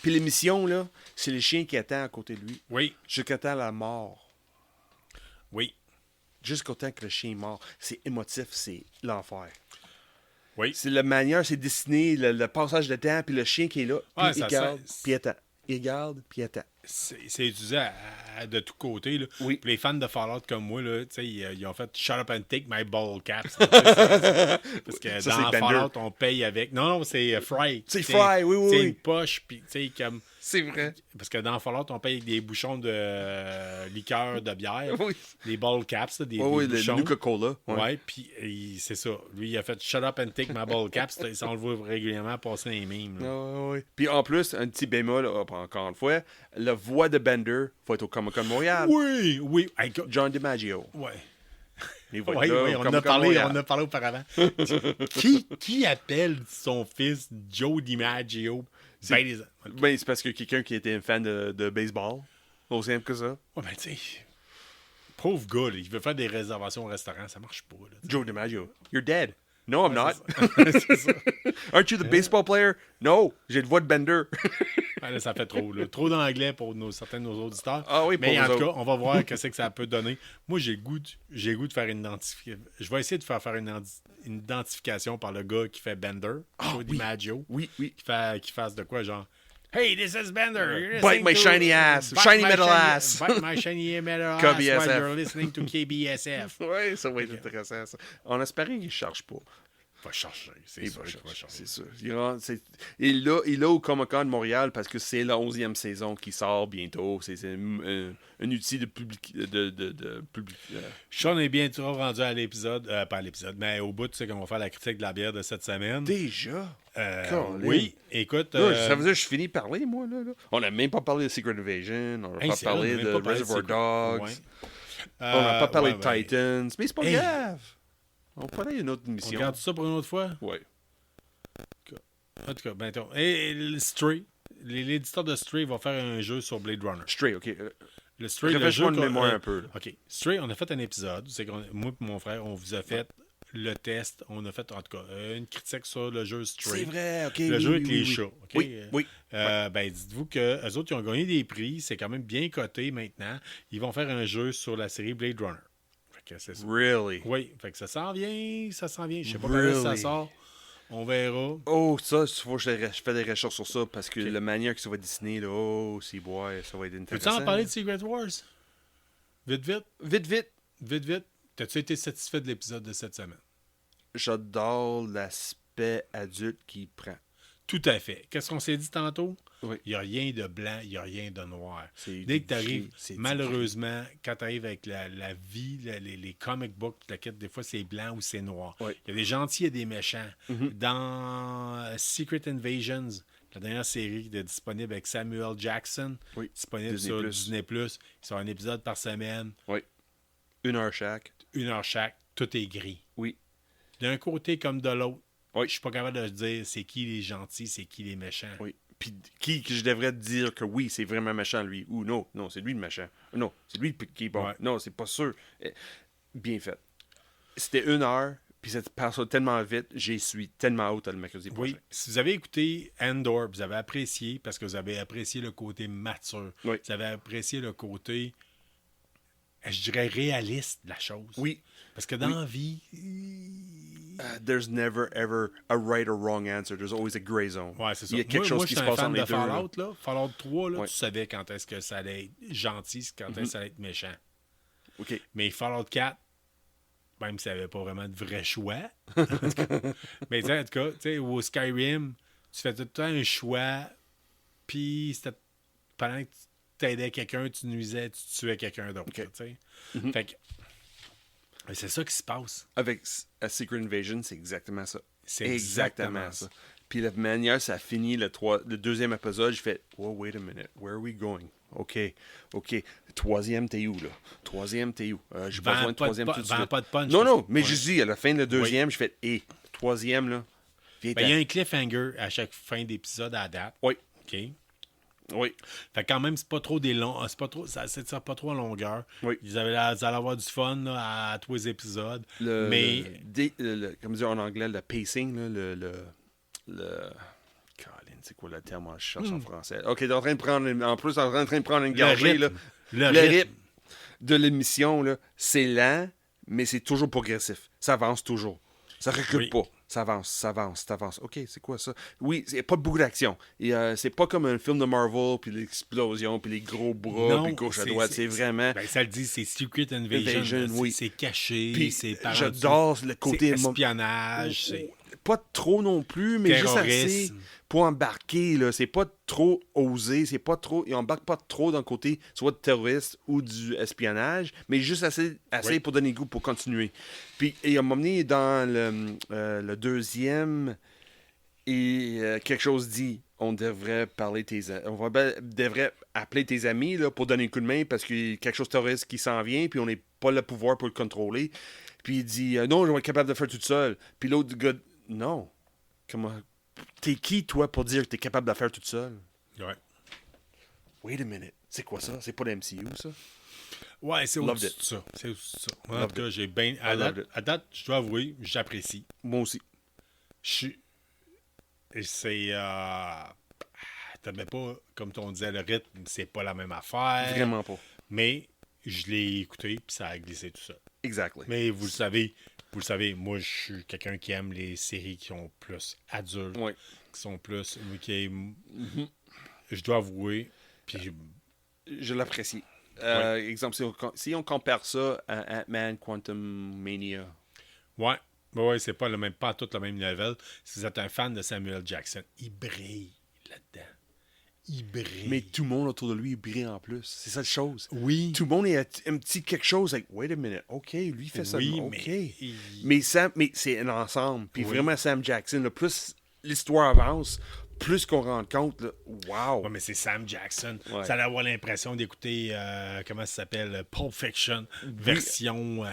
Puis l'émission, là, c'est le chien qui attend à côté de lui Oui. jusqu'à temps la mort. Oui. Jusqu'au temps que le chien est mort. C'est émotif, c'est l'enfer. Oui. C'est la manière, c'est dessiné, le passage de temps, puis le chien qui est là, puis Ouais, il ça regarde, sert- puis il attend. Il regarde, puis il attend. C'est utilisé de tous côtés. Là. Oui. Puis les fans de Fallout comme moi, là, ils ont fait Shut up and take my ball caps. Parce que Ça, dans c'est Bender. Fallout, on paye avec. Non, c'est Fry. C'est Fry, oui, oui, C'est oui. une poche, puis tu sais, comme. C'est vrai. Parce que dans Fallout, on paye avec des bouchons de liqueur de bière. Oui. Des ball caps, là, des Oui, le bouchons. Nuka-Cola. Ouais, puis c'est ça. Lui, il a fait Shut up and take my ball caps. Ça, on le voit régulièrement passer dans les mimes. là. Oui. Puis en plus, un petit bémol, encore une fois, la voix de Bender va être au Comic-Con Montréal. Oui, oui. Hey, John DiMaggio. ouais. Il va Oui, être là oui, au on Comic-Con a Montréal. parlé auparavant. qui appelle son fils Joe DiMaggio? Ben, Ben, c'est parce que quelqu'un qui était un fan de baseball. Aussi simple que ça. ouais, ben, tu sais, pauvre gars, là, il veut faire des réservations au restaurant, ça marche pas. Là, Joe DiMaggio. You're dead. No, I'm not. c'est ça. Aren't you the baseball player? No, j'ai le voix de Bender. Ouais, là, ça fait trop. Là. Trop d'anglais pour certains de nos auditeurs. Ah oui, mais pour en vous tout cas, autres. on va voir ce que ça peut donner. Moi, j'ai le goût de faire une identification. Je vais essayer de faire une identification par le gars qui fait Bender, Joe DiMaggio. Oui. Qui fasse de quoi, genre Hey, this is Bender. You're Bite listening my to- shiny ass. Bite Shiny my metal ass. Bite my shiny metal ass KBSF. while you're listening to KBSF. Oui, ça va être intéressant, ça. On espère qu'il ne charge pas. Va chercher, c'est Il sûr va qu'il va chercher, chercher. c'est sûr. Il est là au Comic-Con de Montréal parce que c'est la 11e saison qui sort bientôt. C'est un outil de public. Sean est bien trop rendu à l'épisode, pas à l'épisode, mais au bout, tu sais qu'on va faire la critique de la bière de cette semaine. Déjà? Colin. Oui, écoute. Là, ça veut dire que je finis de parler, moi. Là. On n'a même pas parlé de Secret Invasion. On n'a Hey, pas c'est vrai, parlé on a même de pas parlé de Reservoir Secret- Dogs. Ouais. On n'a pas parlé ouais, de ben, Titans. Mais c'est pas Hey. grave. On parlait d'une autre On émission. regarde ça pour une autre fois? Ouais. En tout cas, ben, et le Stray. L'éditeur de Stray va faire un jeu sur Blade Runner. Stray, OK. Le Stray, le jeu Refresh-moi de mémoire un peu. Là. OK. Stray, on a fait un épisode. C'est moi et mon frère, on vous a fait le test. On a fait, en tout cas, une critique sur le jeu Stray. C'est vrai, OK. Le oui, jeu oui, avec oui, les oui. chats. OK? Oui. Ben, dites-vous qu'eux autres, ils ont gagné des prix. C'est quand même bien coté maintenant. Ils vont faire un jeu sur la série Blade Runner. Fait que c'est ça. Really? Oui, fait que ça s'en vient. Je sais pas quand Really? ça sort. On verra. Oh, ça, il faut que je fais des recherches sur ça parce que la manière que ça va dessiner, là, oh, c'est bois, ça va être Peux-tu intéressant. en parler de Secret Wars? Vite. Vite. T'as-tu été satisfait de l'épisode de cette semaine? J'adore l'aspect adulte qu'il prend. Tout à fait. Qu'est-ce qu'on s'est dit tantôt? Oui. Il n'y a rien de blanc, il n'y a rien de noir. C'est Dès que tu arrives, gris, c'est malheureusement, quand tu arrives avec la vie, les comic books, des fois c'est blanc ou c'est noir. Oui. Il y a des gentils et des méchants. Mhm. Dans Secret Invasions, la dernière série disponible avec Samuel Jackson, Oui. disponible Disney+. sur Disney+, ils sont un épisode par semaine, Oui. 1 heure chaque. 1 heure chaque, tout est gris. Oui. D'un côté comme de l'autre. Oui. Je suis pas capable de dire c'est qui les gentils, c'est qui les méchants. Oui. Puis qui que je devrais dire que oui, c'est vraiment méchant, lui. Ou non, c'est lui le méchant. Non, c'est lui qui est bon. Ouais. Non, c'est pas sûr. Bien fait. C'était 1 heure, puis ça passe tellement vite, j'y suis tellement haute le mercredi prochain. Oui, si vous avez écouté Andor, vous avez apprécié, parce que vous avez apprécié le côté mature. Oui. Vous avez apprécié le côté, je dirais, réaliste de la chose. Oui. Parce que dans la vie, There's never ever a right or wrong answer. There's always a gray zone. ouais, c'est ça. Il y a quelque moi, chose qui je se suis un passe fan entre de les deux. là. Fallout, là. Fallout 3, là, Ouais. tu savais quand est-ce que ça allait être gentil, quand est-ce que ça allait être méchant. OK. Mais Fallout 4, même si ça n'avait pas vraiment de vrai choix. Mais tu sais, en tout cas, tu sais, au Skyrim, tu fais tout le temps un choix, puis pendant que tu aidais quelqu'un, tu nuisais, tu tuais quelqu'un d'autre. OK. Tu sais. Fait que c'est ça qui se passe. Avec A Secret Invasion, c'est exactement ça. C'est exactement ça. Puis la manière ça finit le deuxième épisode, je fais oh, wait a minute, where are we going? OK. Troisième, t'es où, là? Troisième, t'es où? J'ai Vends besoin de pas de troisième pu- tout de vends suite. pas de punch, Non, mais ouais. je dis, à la fin de la deuxième, je fais troisième, là. Viens, Ben, il y a un cliffhanger à chaque fin d'épisode à date. Oui. OK? Oui. Fait que quand même, c'est pas trop des longs. C'est pas trop, ça s'étire pas trop en longueur. Oui. Vous allez avoir du fun là, à tous les épisodes. mais comme dire en anglais, le pacing, là, Colin, c'est quoi le terme je cherche en français? OK, t'es en train de prendre une gorgée, là. Le Le rythme. rythme de l'émission, là, c'est lent, mais c'est toujours progressif. Ça avance toujours. Ça recule Oui. pas. Ça avance. OK, c'est quoi ça? Oui, il n'y a pas beaucoup d'action. Et, c'est pas comme un film de Marvel, puis l'explosion, puis les gros bras, puis gauche à droite. C'est vraiment... Ben, ça le dit, c'est Secret Invasion. Invasion, oui. C'est caché, Puis c'est par j'adore le côté... c'est espionnage. C'est Pas trop non plus, mais juste assez terrorisme. pour embarquer. Là. C'est pas trop osé. C'est pas trop... Ils embarquent pas trop dans le côté soit de terroriste ou du espionnage, mais juste assez Oui. pour donner goût pour continuer. Puis il m'a mené dans le deuxième et quelque chose dit. On devrait devrait appeler tes amis là, pour donner un coup de main parce qu'il y a quelque chose de terroriste qui s'en vient, puis on n'est pas le pouvoir pour le contrôler. Puis il dit non, je vais être capable de le faire tout seul. Puis l'autre gars, non. Comment? T'es qui, toi, pour dire que t'es capable de le faire tout seul? Ouais. Wait a minute. C'est quoi ça? C'est pas l'MCU, ça? Ouais, c'est Loved au-dessus de it. ça. C'est au-dessus de ça. En Loved tout cas, j'ai bien. À loved date, it. à date, je dois avouer, j'apprécie. Moi aussi. Je suis. Et c'est. T'avais pas, comme on disait, le rythme, c'est pas la même affaire. Vraiment pas. Mais je l'ai écouté, puis ça a glissé tout ça. Exactly. Mais vous le savez, moi, je suis quelqu'un qui aime les séries qui sont plus adultes, Ouais. qui sont plus. Je dois avouer. Puis, Je l'apprécie. Exemple, si on compare ça à Ant-Man Quantum Mania. ouais, c'est pas pas tout le même level. Si vous êtes un fan de Samuel Jackson, il brille là-dedans. Il brille. Mais tout le monde autour de lui il brille en plus. C'est ça la chose. oui. Tout le monde est un petit quelque chose. Like, wait a minute. OK, lui fait ça. Oui, OK. mais Mais c'est un ensemble. Puis Oui. vraiment, Sam Jackson, là, plus l'histoire avance, plus qu'on rend compte, là, wow. Ouais, mais c'est Sam Jackson. Ouais. Ça allait avoir l'impression d'écouter, comment ça s'appelle, Pulp Fiction, version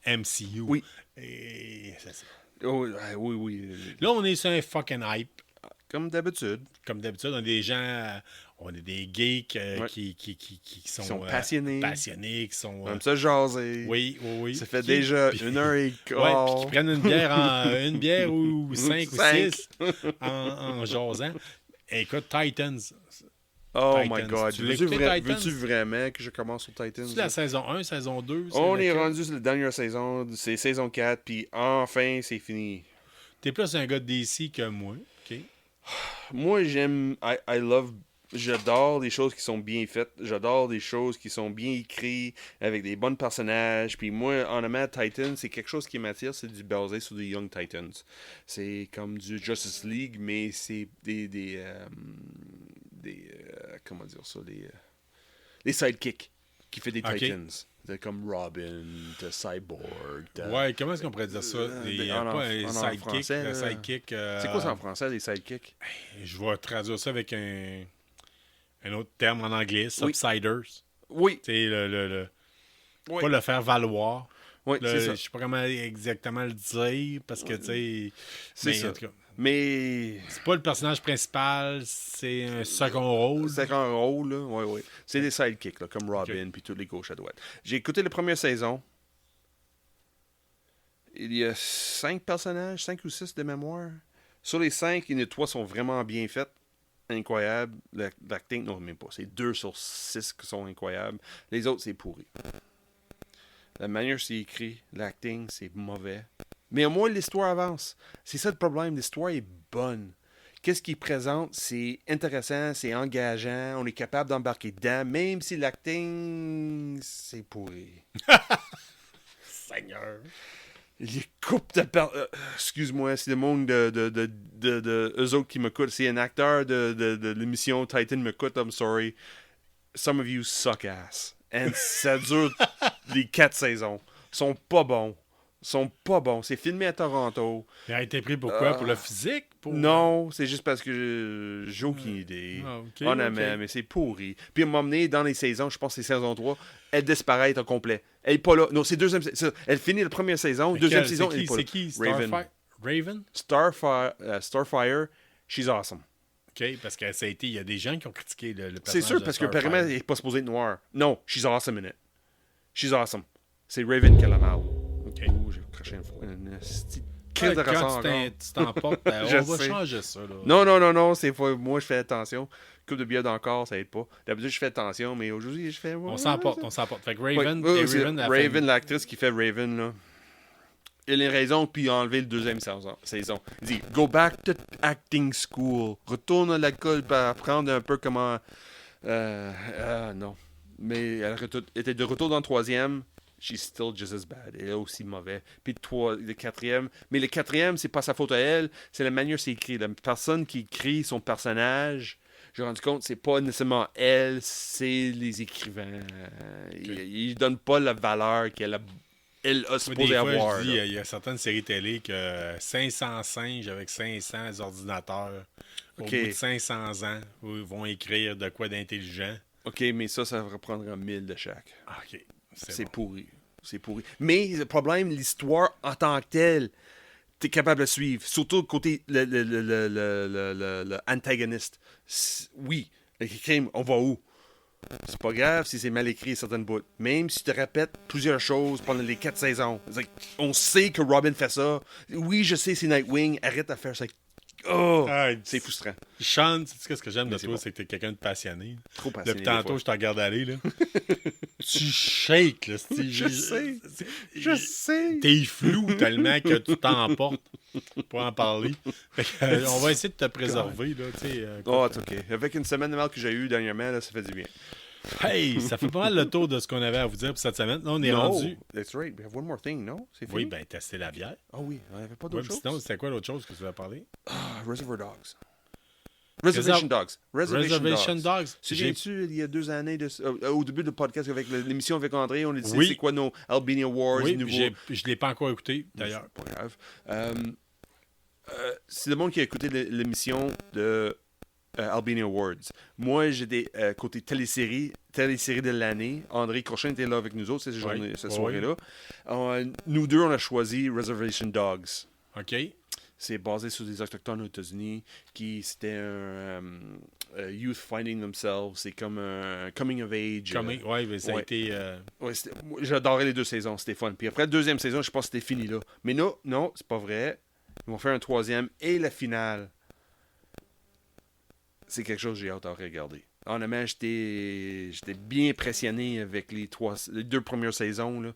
MCU. Oui. Et c'est ça. Oh, oui. Là, on est sur un fucking hype. Comme d'habitude. Comme d'habitude, on a des gens, on a des geeks Ouais. qui Ils sont passionnés. passionnés, qui sont... On aime ça jaser. oui, oui, oui. Ça fait Qui- déjà puis- 1h15. Ouais, puis qui prennent une bière ou 5 ou Cinq. 6 en jasant. Écoute, Titans. Oh Titans. my God. Tu l'as écouté, Titans? Veux-tu vraiment que je commence sur Titans? C'est la saison 1, saison 2? On est laquelle? rendu sur la dernière saison. C'est saison 4. Puis enfin, c'est fini. T'es plus un gars de DC que moi. OK. Moi, j'aime. I love. J'adore des choses qui sont bien faites. J'adore des choses qui sont bien écrites, avec des bons personnages. Puis moi, honnêtement, Titan, c'est quelque chose qui m'attire, c'est du basé sur des Young Titans. C'est comme du Justice League, mais c'est des comment dire ça, des sidekicks qui fait des Ok. Titans. C'est comme Robin, de Cyborg. Ouais, comment est-ce qu'on pourrait dire ça? Pas un sidekick. français, Un là. sidekick. C'est quoi ça en français, des sidekicks? Je vais traduire ça avec un autre terme en anglais, Oui. subsiders. Oui, Tu sais, le oui, pas le faire valoir. oui, Le- c'est je ça. sais pas comment exactement le dire, parce que, tu sais... C'est mais ça. en tout cas, Mais c'est pas le personnage principal, c'est un second rôle. c'est un rôle, là. Oui, oui. C'est des sidekicks, là, comme Robin, puis tous les gauches à droite. J'ai écouté la première saison. Il y a 5 personnages, 5 ou 6 de mémoire. Sur les 5, il y en a 3 sont vraiment bien faits. Incroyable. L'acting, non, même pas. C'est 2 sur 6 qui sont incroyables. Les autres, c'est pourri. La manière c'est écrit, l'acting, c'est mauvais. Mais au moins, l'histoire avance. C'est ça le problème. L'histoire est bonne. Qu'est-ce qu'il présente? C'est intéressant, c'est engageant. On est capable d'embarquer dedans, même si l'acting, c'est pourri. Seigneur. Les coupes de excuse-moi, c'est le monde de eux autres qui m'écoutent. C'est un acteur de l'émission Titan m'écoute, I'm sorry. Some of you suck ass. And ça dure les 4 saisons. Ils sont pas bons. C'est filmé à Toronto. Il a été pris pour quoi? Pour le physique? Pour... Non, c'est juste parce que j'ai aucune idée. Ah, ok, Honnêtement, ok. mais c'est pourri. Puis à un moment donné, dans les saisons, je pense que c'est saison 3, elle disparaît au complet. Elle est pas là. Non, c'est deuxième saison. Elle finit la première saison, deuxième Quel- saison, c'est elle est qui? pas là. C'est qui? Raven. Raven? Starfire, she's awesome. OK, parce que ça a été... Il y a des gens qui ont critiqué le personnage C'est sûr, de parce que Starfire. apparemment, elle n'est pas supposée être noire. Non, she's awesome in it. She's awesome. C'est Raven qui a la mal. OK. Oh, j'ai craché une petite crise de ressort Quand encore. tu t'emportes, ben, Je on va sais. changer ça. Là. Non, c'est pas... Moi, je fais attention. Coupe de bière d'encore, ça aide pas. D'habitude, je fais attention, mais aujourd'hui, je fais... On s'emporte. Fait que Ouais, Raven, ouais, et c'est Raven, a Raven, fait- l'actrice qui fait Raven, là. Il a raison, puis il a enlevé le deuxième saison. Il dit, go back to acting school. Retourne à l'école pour apprendre un peu comment... non. Mais elle était de retour dans le troisième. She's still just as bad. Elle est aussi mauvais. Puis le quatrième. Mais le quatrième, c'est pas sa faute à elle. C'est la manière c'est écrit. La personne qui écrit son personnage, j'ai rendu compte, c'est pas nécessairement elle, c'est les écrivains. Ils donnent pas la valeur qu'elle a, elle a Moi, supposé des fois, avoir. je dis, là. il y a certaines séries télé que 500 singes avec 500 ordinateurs, au Ok. bout de 500 ans, ils vont écrire de quoi d'intelligent. OK, mais ça reprendra 1000 de chaque. Ah, OK. C'est bon. pourri. C'est pourri. Mais le problème, l'histoire en tant que telle, t'es capable de suivre. Surtout le côté le antagoniste. Oui. Le crime, on va où? C'est pas grave si c'est mal écrit certaines bouts. Même si tu te répètes plusieurs choses pendant les 4 saisons. On sait que Robin fait ça. Oui, je sais, c'est Nightwing. Arrête de faire ça. Oh! Ah, C'est frustrant. Sean, tu sais ce que j'aime de c'est toi, bon. c'est que t'es quelqu'un de passionné. Trop passionné. Depuis des tantôt, fois. je te regarde aller, là. Tu shakes, là. Je sais. Je sais. T'es flou tellement que tu t'emportes pour en parler. Fait que, on va essayer de te préserver, là, tu sais. Oh, c'est OK. Avec une semaine de mal que j'ai eue dernièrement, là, ça fait du bien. Hey, ça fait pas mal le tour de ce qu'on avait à vous dire pour cette semaine. Là, on est rendu. That's right. We have one more thing, non? C'est fini? Oui, ben, tester la bière. Ah oui, on n'avait pas Ouais, d'autre puis chose? sinon, c'était quoi l'autre chose que tu veux parler? Ah, Reservoir Dogs. Reservation Dogs. Reservation Dogs. Souviens-tu, il y a 2 années, au début du podcast avec l'émission avec André, on a dit Oui. c'est quoi nos Albania Wars Oui, nouveaux. je l'ai pas encore écouté, d'ailleurs. C'est pas grave. C'est le monde qui a écouté l'émission de Albania Awards. Moi, j'étais côté télésérie de l'année. André Crochin était là avec nous autres cette Oui. soirée-là. Nous deux, on a choisi Reservation Dogs. OK. C'est basé sur des Autochtones aux États-Unis c'était un youth finding themselves. C'est comme un coming of age. Ouais, mais ça a ouais. été. Ouais, moi, j'adorais les 2 saisons, c'était fun. Puis après la 2e saison, je pense que c'était fini là. Mais non, c'est pas vrai. Ils vont faire un 3e et la finale. C'est quelque chose que j'ai hâte à regarder. Honnêtement, j'étais bien impressionné avec les 2 premières saisons. Là.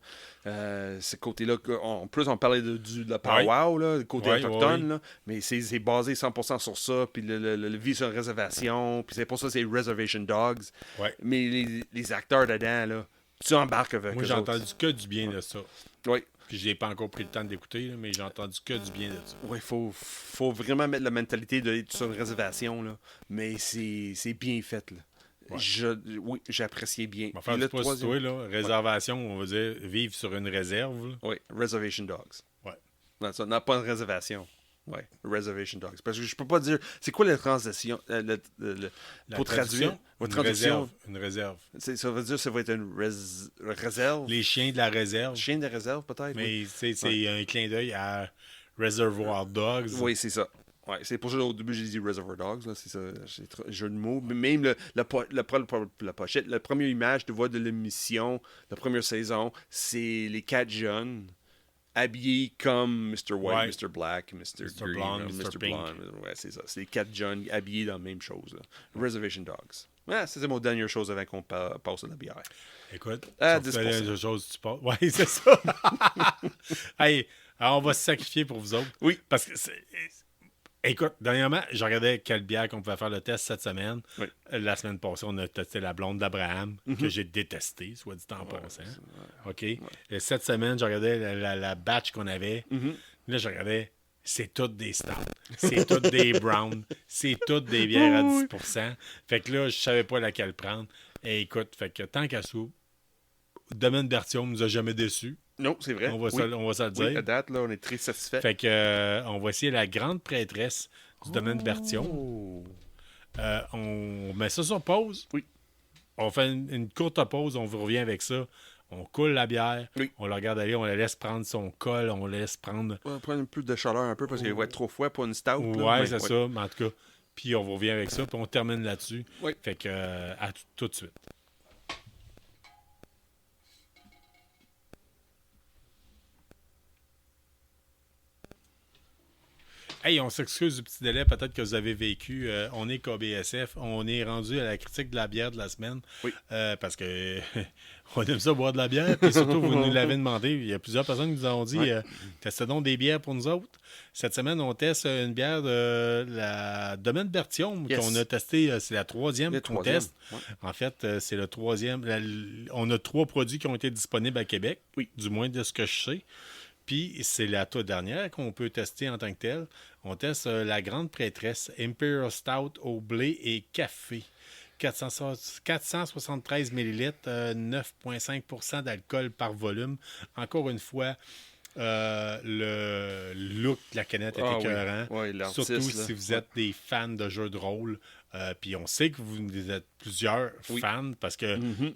Ce côté-là, en plus, on parlait de la powwow, là, le côté autochtone, là, mais c'est basé 100% sur ça, puis le vie sur une réservation, puis c'est pour ça que c'est Reservation Dogs. Ouais. Mais les acteurs dedans, là, tu embarques avec Moi, eux j'ai autres. entendu que du bien de ça. Oui. Puis je n'ai pas encore pris le temps d'écouter, là, mais j'ai entendu que du bien de ça. Oui, faut vraiment mettre la mentalité d'être sur une réservation, là. Mais c'est bien fait, là. Ouais. Oui, j'appréciais bien. On va faire Puis du le pouce, troisième- toi, là. Réservation, on va dire vivre sur une réserve. Là. Oui, Reservation Dogs. Ouais. Non, ça n'a pas une réservation. Oui, Reservation Dogs. Parce que je peux pas dire. C'est quoi la transition La pour traduire traduction, une réserve. Ça veut dire que ça va être une réserve. Les chiens de la réserve. Chien de réserve, peut-être. Mais c'est un clin d'œil à Reservoir Dogs. Oui, c'est ça. Ouais, c'est pour ça qu'au début j'ai dit Reservoir Dogs, là, c'est ça, c'est jeu de mots. Mais même la pochette, la première image de voix de l'émission, la première saison, c'est les 4 jeunes habillés comme Mr. White, Ouais. Mr. Black, Mr. Green, Blonde, Mr. Pink. Blonde. Ouais, c'est ça. C'est les 4 jeunes habillés dans la même chose. Là. Reservation Dogs. Ouais, c'est mon dernière chose avant qu'on passe à la bière. Écoute, Ah, sauf que 10%. la chose tu passes. Oui, c'est ça. Hey, alors on va se sacrifier pour vous autres. Oui. Parce que écoute, dernièrement, je regardais quelle bière qu'on pouvait faire le test cette semaine. Oui. La semaine passée, on a testé la blonde d'Abraham, que j'ai détestée, soit dit en passant. OK? Et cette semaine, je regardais la batch qu'on avait. Là, je regardais, c'est toutes des stouts. C'est toutes des browns. C'est toutes des bières à 10%. Fait que là, je savais pas laquelle prendre. Et écoute, fait que tant qu'à sous, Domaine Berthiaume nous a jamais déçus. Non, c'est vrai. On va se le dire. Oui, à date, là, on est très satisfait. Fait que on va essayer la grande prêtresse du domaine Berthiaume. Oh. On met ça sur pause. Oui. On fait une courte pause, on vous revient avec ça. On coule la bière, Oui. on la regarde aller, on la laisse prendre son col, on la laisse prendre. On va prendre plus de chaleur un peu parce qu'il va être trop froid pour une stout. Ouais, là, mais- c'est ça, mais en tout cas. Puis on vous revient avec ça, puis on termine là-dessus. Oui. Fait que à tout de suite. Hey, on s'excuse du petit délai, peut-être que vous avez vécu. On est KBSF, on est rendu à la critique de la bière de la semaine. Oui. Parce que on aime ça boire de la bière, puis surtout, vous nous l'avez demandé. Il y a plusieurs personnes qui nous ont dit testez donc des bières pour nous autres. Cette semaine, on teste une bière de la Domaine Berthiaume Yes. qu'on a testé. C'est la troisième Le qu'on troisième, teste. ouais. En fait, c'est le troisième. On a 3 produits qui ont été disponibles à Québec, Oui. du moins de ce que je sais. Puis c'est la toute dernière qu'on peut tester en tant que telle. On teste la grande prêtresse Imperial Stout au blé et café. 473 ml, 9,5 d'alcool par volume. Encore une fois, le look de la canette est Ah oui. écœurant. Oui, l'artiste, Surtout là. si vous êtes des fans de jeux de rôle. Puis on sait que vous êtes plusieurs Oui. fans parce que Mhm.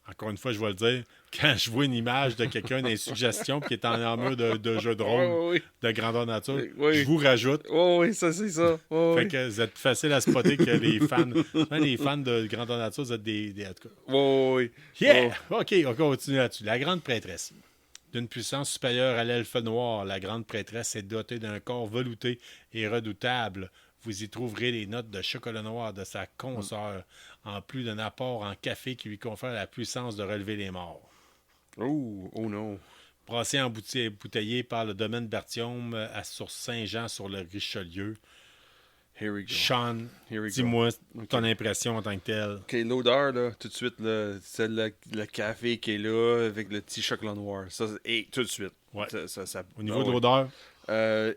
encore une fois, je vais le dire, quand je vois une image de quelqu'un dans les suggestions qui est en armure de jeu de rôle oui. de grandeur nature, Oui. je vous rajoute. Oh oui, ça c'est ça. Oh, Fait oui. que vous êtes plus facile à spotter que les fans. Même les fans de grandeur nature, vous êtes des en tout cas. Oh, oui. Yeah! OK, on continue là-dessus. La grande prêtresse. D'une puissance supérieure à l'elfe noir, la grande prêtresse est dotée d'un corps velouté et redoutable. Vous y trouverez les notes de chocolat noir de sa consoeur, en plus d'un apport en café qui lui confère la puissance de relever les morts. Oh non. Brassé en bouteillé par le domaine Berthiaume à Source Saint-Jean sur le Richelieu. Here we go. Sean, Here we go. dis-moi ton impression en tant que tel. OK, l'odeur, là, tout de suite, là, c'est le café qui est là avec le petit chocolat noir. Ça, et tout de suite. Ouais. Ça- Au niveau ah de oui. l'odeur,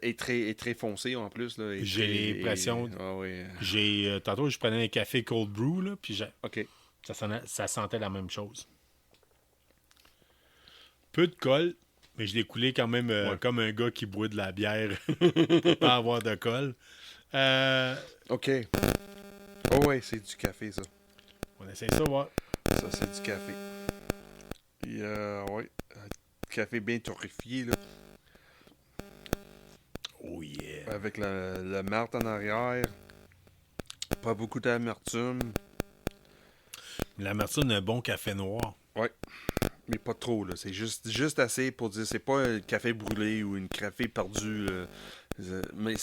est très foncé en plus. Là, et J'ai très- l'impression- Ah oui. tantôt je prenais un café cold brew, là, puis OK. ça sentait la même chose. Peu de colle, mais je l'ai coulé quand même comme un gars qui boit de la bière pour pas avoir de colle. OK. Oh oui, c'est du café, ça. On essaie ça, voir. Ça, c'est du café. Puis, ouais. Café bien torréfié, là. Oh yeah. avec le malt en arrière. Pas beaucoup d'amertume. L'amertume d'un bon café noir. Ouais. Mais pas trop, là. C'est juste assez pour dire c'est pas un café brûlé ou une café perdue. Là. Mais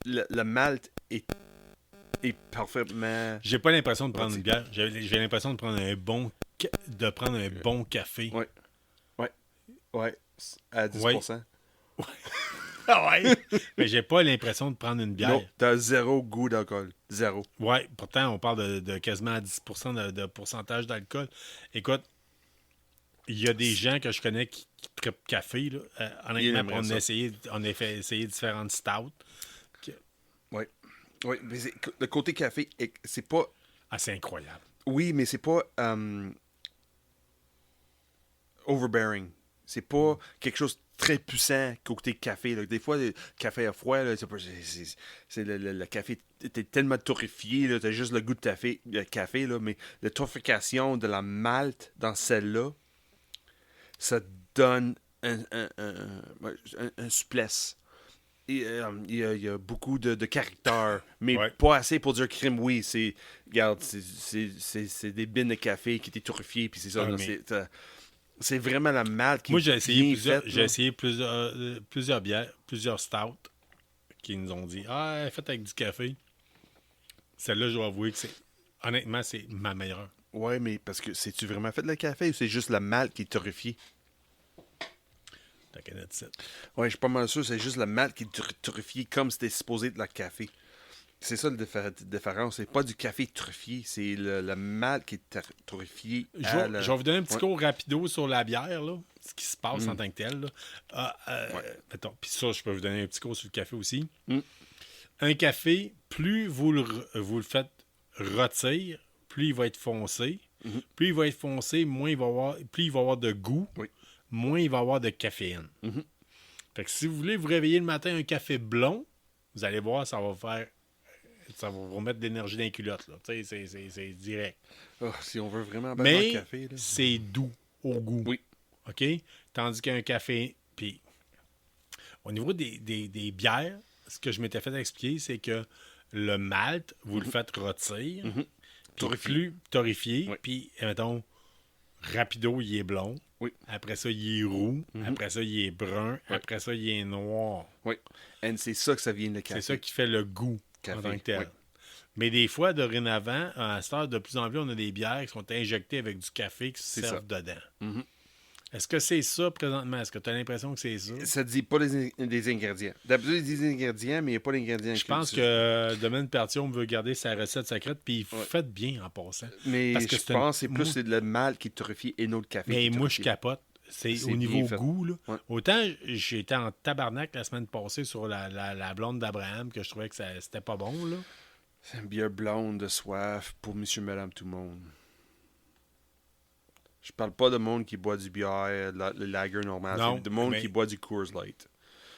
le malt est parfaitement. J'ai pas l'impression de prendre une bière. J'ai l'impression de prendre un bon café. Ouais. Ouais. À 10%. Ah ouais. Mais j'ai pas l'impression de prendre une bière. Non, t'as zéro goût d'alcool. Zéro. Ouais, pourtant, on parle de quasiment à 10% de pourcentage d'alcool. Écoute, il y a des gens que je connais qui trippent café. Là. Honnêtement, on a fait essayer différentes stouts. Oui. Oui, mais le côté café, c'est pas. Ah, c'est incroyable. Oui, mais c'est pas overbearing. C'est pas quelque chose de très puissant côté café. Là. Des fois, le café à froid, là, le café était tellement torréfié, là, t'as juste le goût de café, là, mais la torréfication de la malt dans celle-là, ça donne un souplesse. Il y a beaucoup de caractère, mais pas assez pour dire crime. Oui, regarde, c'est des bines de café qui étaient torréfiées, puis c'est ça. Là, c'est vraiment la malt qui Moi, est j'ai essayé plusieurs bières, plusieurs stouts qui nous ont dit « Ah, faites avec du café. » Celle-là, je dois avouer que honnêtement, c'est ma meilleure. Ouais, mais parce que c'est-tu vraiment fait de le café ou c'est juste la malt qui est torréfiée? Ta canette 7. Ouais, je suis pas mal sûr, c'est juste la malt qui est torréfiée comme c'était supposé de la café. C'est ça le différence. C'est pas du café torréfié, c'est la malt qui est torréfiée. Je vais vous donner un petit cours rapido sur la bière, là, ce qui se passe en tant que tel. Puis ça, je peux vous donner un petit cours sur le café aussi. Un café, plus vous le faites rôtir, plus il va être foncé. Plus il va être foncé, plus il va avoir de goût, moins il va avoir de caféine. Fait que si vous voulez vous réveiller le matin un café blond, vous allez voir, ça va vous remettre de l'énergie dans les culottes. Là. C'est direct. Oh, si on veut vraiment Mais le café. Là. c'est doux au goût. Oui. OK? Tandis qu'un café... Puis, au niveau des bières, ce que je m'étais fait expliquer, c'est que le malt, vous le faites rôtir. Plus torréfié. Puis, mettons, rapido, il est blond. Oui. Après ça, il est roux. Après ça, il est brun. Après ça, il est noir. Oui. Et c'est ça que ça vient de café. C'est ça qui fait le goût en tant que tel. Oui. Mais des fois, dorénavant, à cette heure, de plus en plus, on a des bières qui sont injectées avec du café qui se servent dedans. Est-ce que c'est ça présentement? Est-ce que tu as l'impression que c'est ça? Ça ne dit pas des ingrédients. D'habitude, il dit des ingrédients, mais il n'y a pas d'ingrédients. Je pense que Domaine Pertion veut garder sa recette secrète, puis faites bien en passant. Mais parce que je pense que c'est plus le malt qui est torréfié et non le café. Mais moi, je capote. C'est au niveau goût. Là. Ouais. Autant j'étais en tabarnak la semaine passée sur la blonde d'Abraham, que je trouvais que c'était pas bon. Là. C'est une bière blonde de soif pour monsieur, madame, tout le monde. Je parle pas de monde qui boit du bière, le lager normal. Non, c'est de monde qui boit du Coors Light.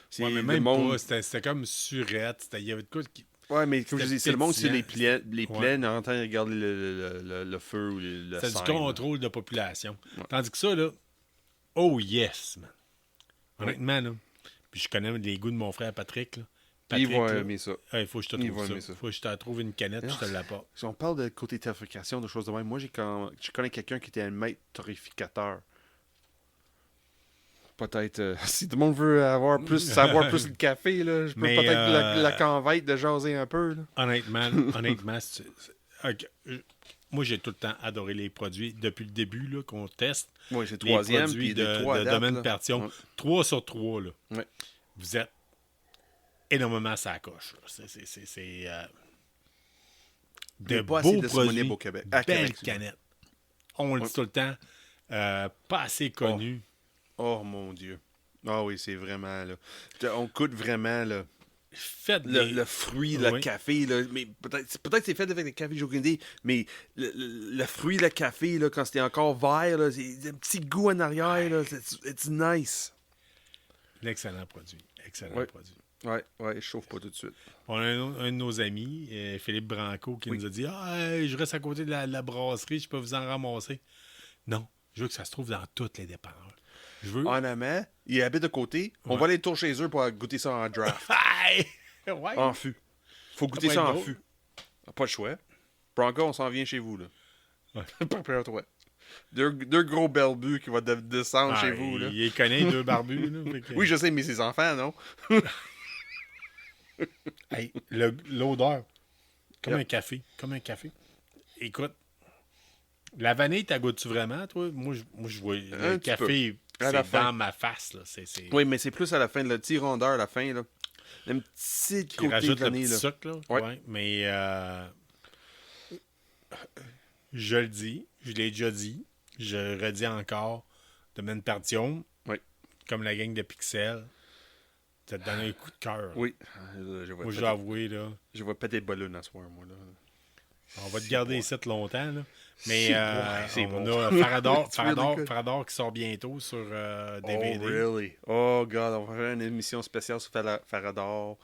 C'est mais même pas. C'était comme surette. Il y avait de quoi qui... Ouais, mais comme je dis, c'est le monde sur les plaines, en train de regarder le feu ou le c'est scène, du contrôle de population. Tandis que ça, là, oh yes, man. Honnêtement, là. Puis je connais les goûts de mon frère Patrick, là. Il va aimer ça. Il faut que je te trouve ça. Faut que je te trouve une canette, je te l'apporte. Si on parle de côté torréfication, de choses de même, moi, je connais quelqu'un qui était un maître torréficateur. Peut-être, si tout le monde veut savoir plus le café, là, je peux peut-être la convaincre de jaser un peu. Là. Honnêtement, moi, j'ai tout le temps adoré les produits. Depuis le début là, qu'on teste, oui, c'est les troisième, produits puis de Domaine Pertion. 3 sur 3. Là. Ouais. Vous êtes énormément ça coche. C'est de beaux produits, au Québec. belles canettes. On le dit tout le temps, pas assez connu. Oh mon Dieu. Ah oui, c'est vraiment là. On coûte vraiment là. Faites le fruit, le café, là, mais peut-être que c'est fait avec le café, j'ai aucune idée, mais le fruit, le café, là, quand c'était encore vert, là, c'est un petit goût en arrière, là, it's nice. L'excellent produit. Excellent produit. Ouais, je chauffe pas tout de suite. On a un de nos amis, Philippe Branco, qui nous a dit je reste à côté de la brasserie, je peux vous en ramasser. Non, je veux que ça se trouve dans toutes les dépanneurs. Je veux. en amont, ils habitent de côté. On va aller tour chez eux pour goûter ça en draft. Aïe! Ouais. En fût. Faut goûter va ça être en drôle. fût. Pas de choix. Bronco, on s'en vient chez vous, là. Ouais. Prépare-toi. Deux gros belbus qui vont descendre chez vous, là. Il connaît, 2 barbus. Là, fait que- Oui, je sais, mais ses enfants, non? Hey, l'odeur. Comme Yep. un café. Comme un café. Écoute, la vanille, t'as goûtes-tu vraiment, toi? Moi, je vois Un le petit café, peu. À la c'est fin. dans ma face. Là. C'est Oui, mais c'est plus à la fin, le petit rondeur à la fin, là. Un petit qui côté rajoute le vanille, petit là. sucre. Là. Ouais. Ouais, mais je le dis, je l'ai déjà dit, je redis encore, Domaine Partium, Oui. comme la gang de Pixel, ça te donne un coup de cœur. Oui. Moi, je dois avouer, là. Je vais péter le ballon à soir, moi, là. On va te garder ici longtemps, là. Mais C'est on bon. a Farador, It's really good. Farador qui sort bientôt sur DVD. Oh, really? Oh, God, on va faire une émission spéciale sur Farador.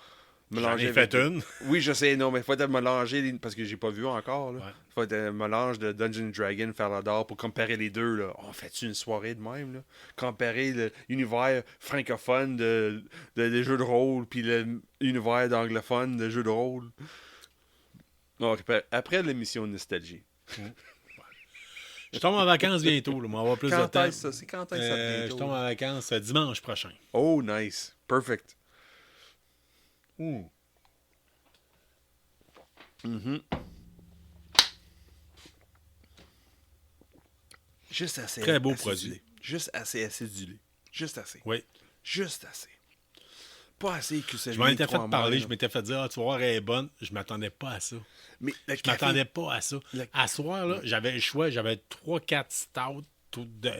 J'en ai fait une. Oui, je sais, non, mais il faut être mélanger, parce que j'ai pas vu encore, là. Ouais. Faut être un mélange de Dungeon Dragon, Farador, pour comparer les deux, là. On fait-tu une soirée de même, là? Comparer l'univers francophone des jeux de rôle, puis l'univers d'anglophone de jeux de rôle. Donc, après l'émission Nostalgie. Je tombe en vacances bientôt, là. On va avoir plus de Quand temps. est-ce ça? C'est quand est-ce ça Je bientôt? tombe en vacances dimanche prochain. Oh, nice. Perfect. Juste assez. Très beau acidulé. produit. Juste assez acidulé. Juste assez. Oui. Juste assez. Pas assez que ça Je m'en étais fait parler, je m'étais fait dire, tu vas voir, elle est bonne. Je m'attendais pas à ça. Mais le Je m'attendais pas à ça. Le- À soir, là, j'avais le choix. J'avais 3-4 stouts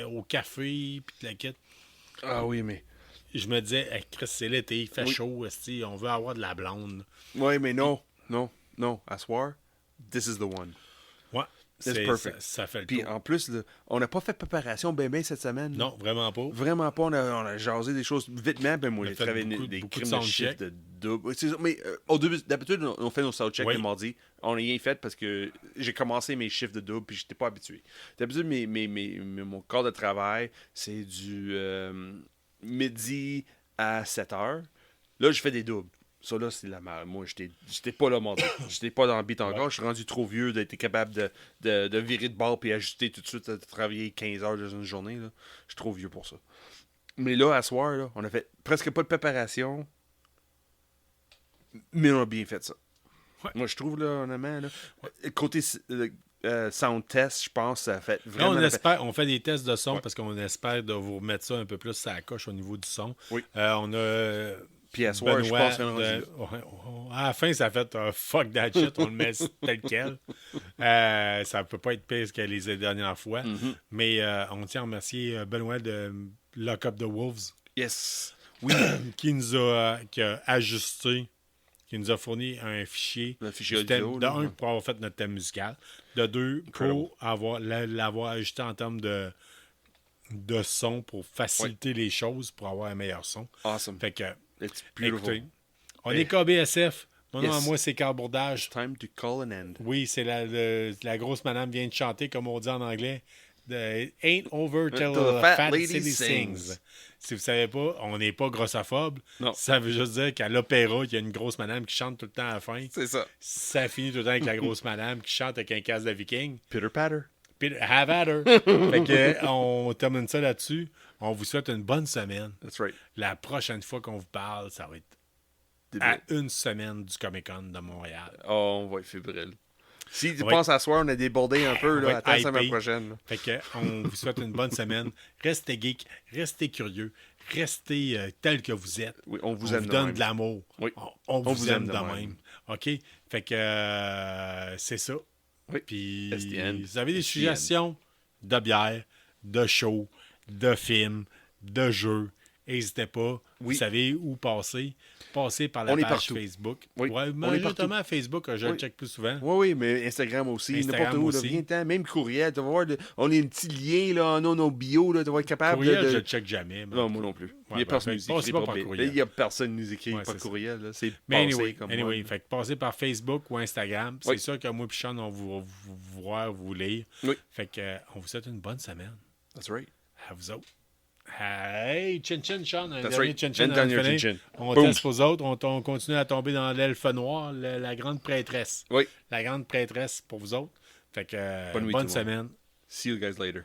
au café, puis de la quête. Ah oui, mais. Je me disais, hey, Chris, c'est l'été, il fait Oui. chaud, esti, on veut avoir de la blonde. Oui, mais non. Non. Non. À soir, this is the one. Ouais, It's c'est- perfect. ça fait le Puis tour. en plus, là, on n'a pas fait préparation ben cette semaine. Non, vraiment pas. Vraiment pas. On a jasé des choses vitement. Ben moi, On a j'ai fait travaillé beaucoup des de crimes de soundcheck. chiffres de double. C'est ça, mais au début, d'habitude, on fait nos soundchecks Oui. le mardi. On n'a rien fait parce que j'ai commencé mes chiffres de double puis j'étais pas habitué. D'habitude, mon corps de travail, c'est du midi à 7 heures. Là, je fais des doubles. Ça, là, c'est la merde. Moi, j'étais pas là mardi. J'étais pas dans le beat encore. Je suis rendu trop vieux d'être capable de virer de bord puis ajuster tout de suite, de travailler 15 heures dans une journée. Là. Je suis trop vieux pour ça. Mais là, à soir, là, on a fait presque pas de préparation. Mais on a bien fait ça. Ouais. Moi, je trouve, là, honnêtement, là, côté sound test, je pense, ça a fait Là, vraiment... on fait des tests de son parce qu'on espère de vous remettre ça un peu plus à la coche au niveau du son. Oui. On a Puis à soir, je pense qu'on est rendu là. à la fin, ça a fait fuck that shit, on le met tel quel. Ça peut pas être pire que les dernières fois. Mm-hmm. Mais on tient à remercier Benoît de Lock Up the Wolves Yes. Oui. qui nous a, qui a ajusté, qui nous a fourni un fichier. Le fichier du thème, audio, de là, un, ouais. pour avoir fait notre thème musical. De deux, pour l'avoir ajusté en termes de son pour faciliter les choses, pour avoir un meilleur son. Awesome. Fait que, It's beautiful. écoutez, on Hey. est KBSF. Mon nom Yes. à moi, c'est Carl Bourdage. Time to call an end. Oui, c'est la grosse madame vient de chanter, comme on dit en anglais. The Ain't over till the fat lady sings. Si vous savez pas, on n'est pas grossophobe. Non. Ça veut juste dire qu'à l'opéra, il y a une grosse madame qui chante tout le temps à la fin. C'est ça. Ça finit tout le temps avec la grosse madame qui chante avec un casque de viking. Pitter patter. Puis, have at her. Fait que, on termine ça là-dessus. On vous souhaite une bonne semaine. That's right. La prochaine fois qu'on vous parle, ça va être à une semaine du Comic-Con de Montréal. Oh, on va être fébrile. Si tu Ouais. penses à soir, on a débordé un peu. On va Là. être Attends la semaine hypé. prochaine. Là. Fait que, on vous souhaite une bonne semaine. Restez geek, restez curieux, restez tel que vous êtes. Oui, on vous on aime vous de donne même. de l'amour. Oui. On vous aime de même. OK? Fait que c'est ça. Oui. Puis, That's the end. vous avez des That's the suggestions de bière, de show, de films, de jeux. N'hésitez pas. Oui. Vous savez où passer. Passez par la On est page partout. Facebook. Oui. Ouais, On est justement, partout. Facebook, je le Oui. check plus souvent. Oui, oui, mais Instagram aussi. Instagram N'importe où. Là, aussi. viens même courriel. Tu vas voir, on a un petit lien là, en nos bio. Là, tu vas être capable Courriel, de... je le check jamais. mais- Non, moi non plus. Il n'y a ben, personne fait qui que nous passez écrit pas par par courriel. Il y a personne qui nous écrit Ouais, par c'est courriel. Là. C'est Mais passé anyway, comme anyway, moi. fait que passez par Facebook ou Instagram. C'est Oui. sûr que moi et Sean, on vous voir, vous lire. Oui. Fait que on vous souhaite une bonne semaine. That's right. À vous autres. Hey, chin-chin, Sean. Un That's dernier right. chin-chin Un avant de dernier finir. chin-chin. On Boom. teste aux autres. On continue à tomber dans l'elfe noir, la grande prêtresse. Oui. La grande prêtresse pour vous autres. Fait que Bonne nuit, bonne tout le monde. semaine. See you guys later.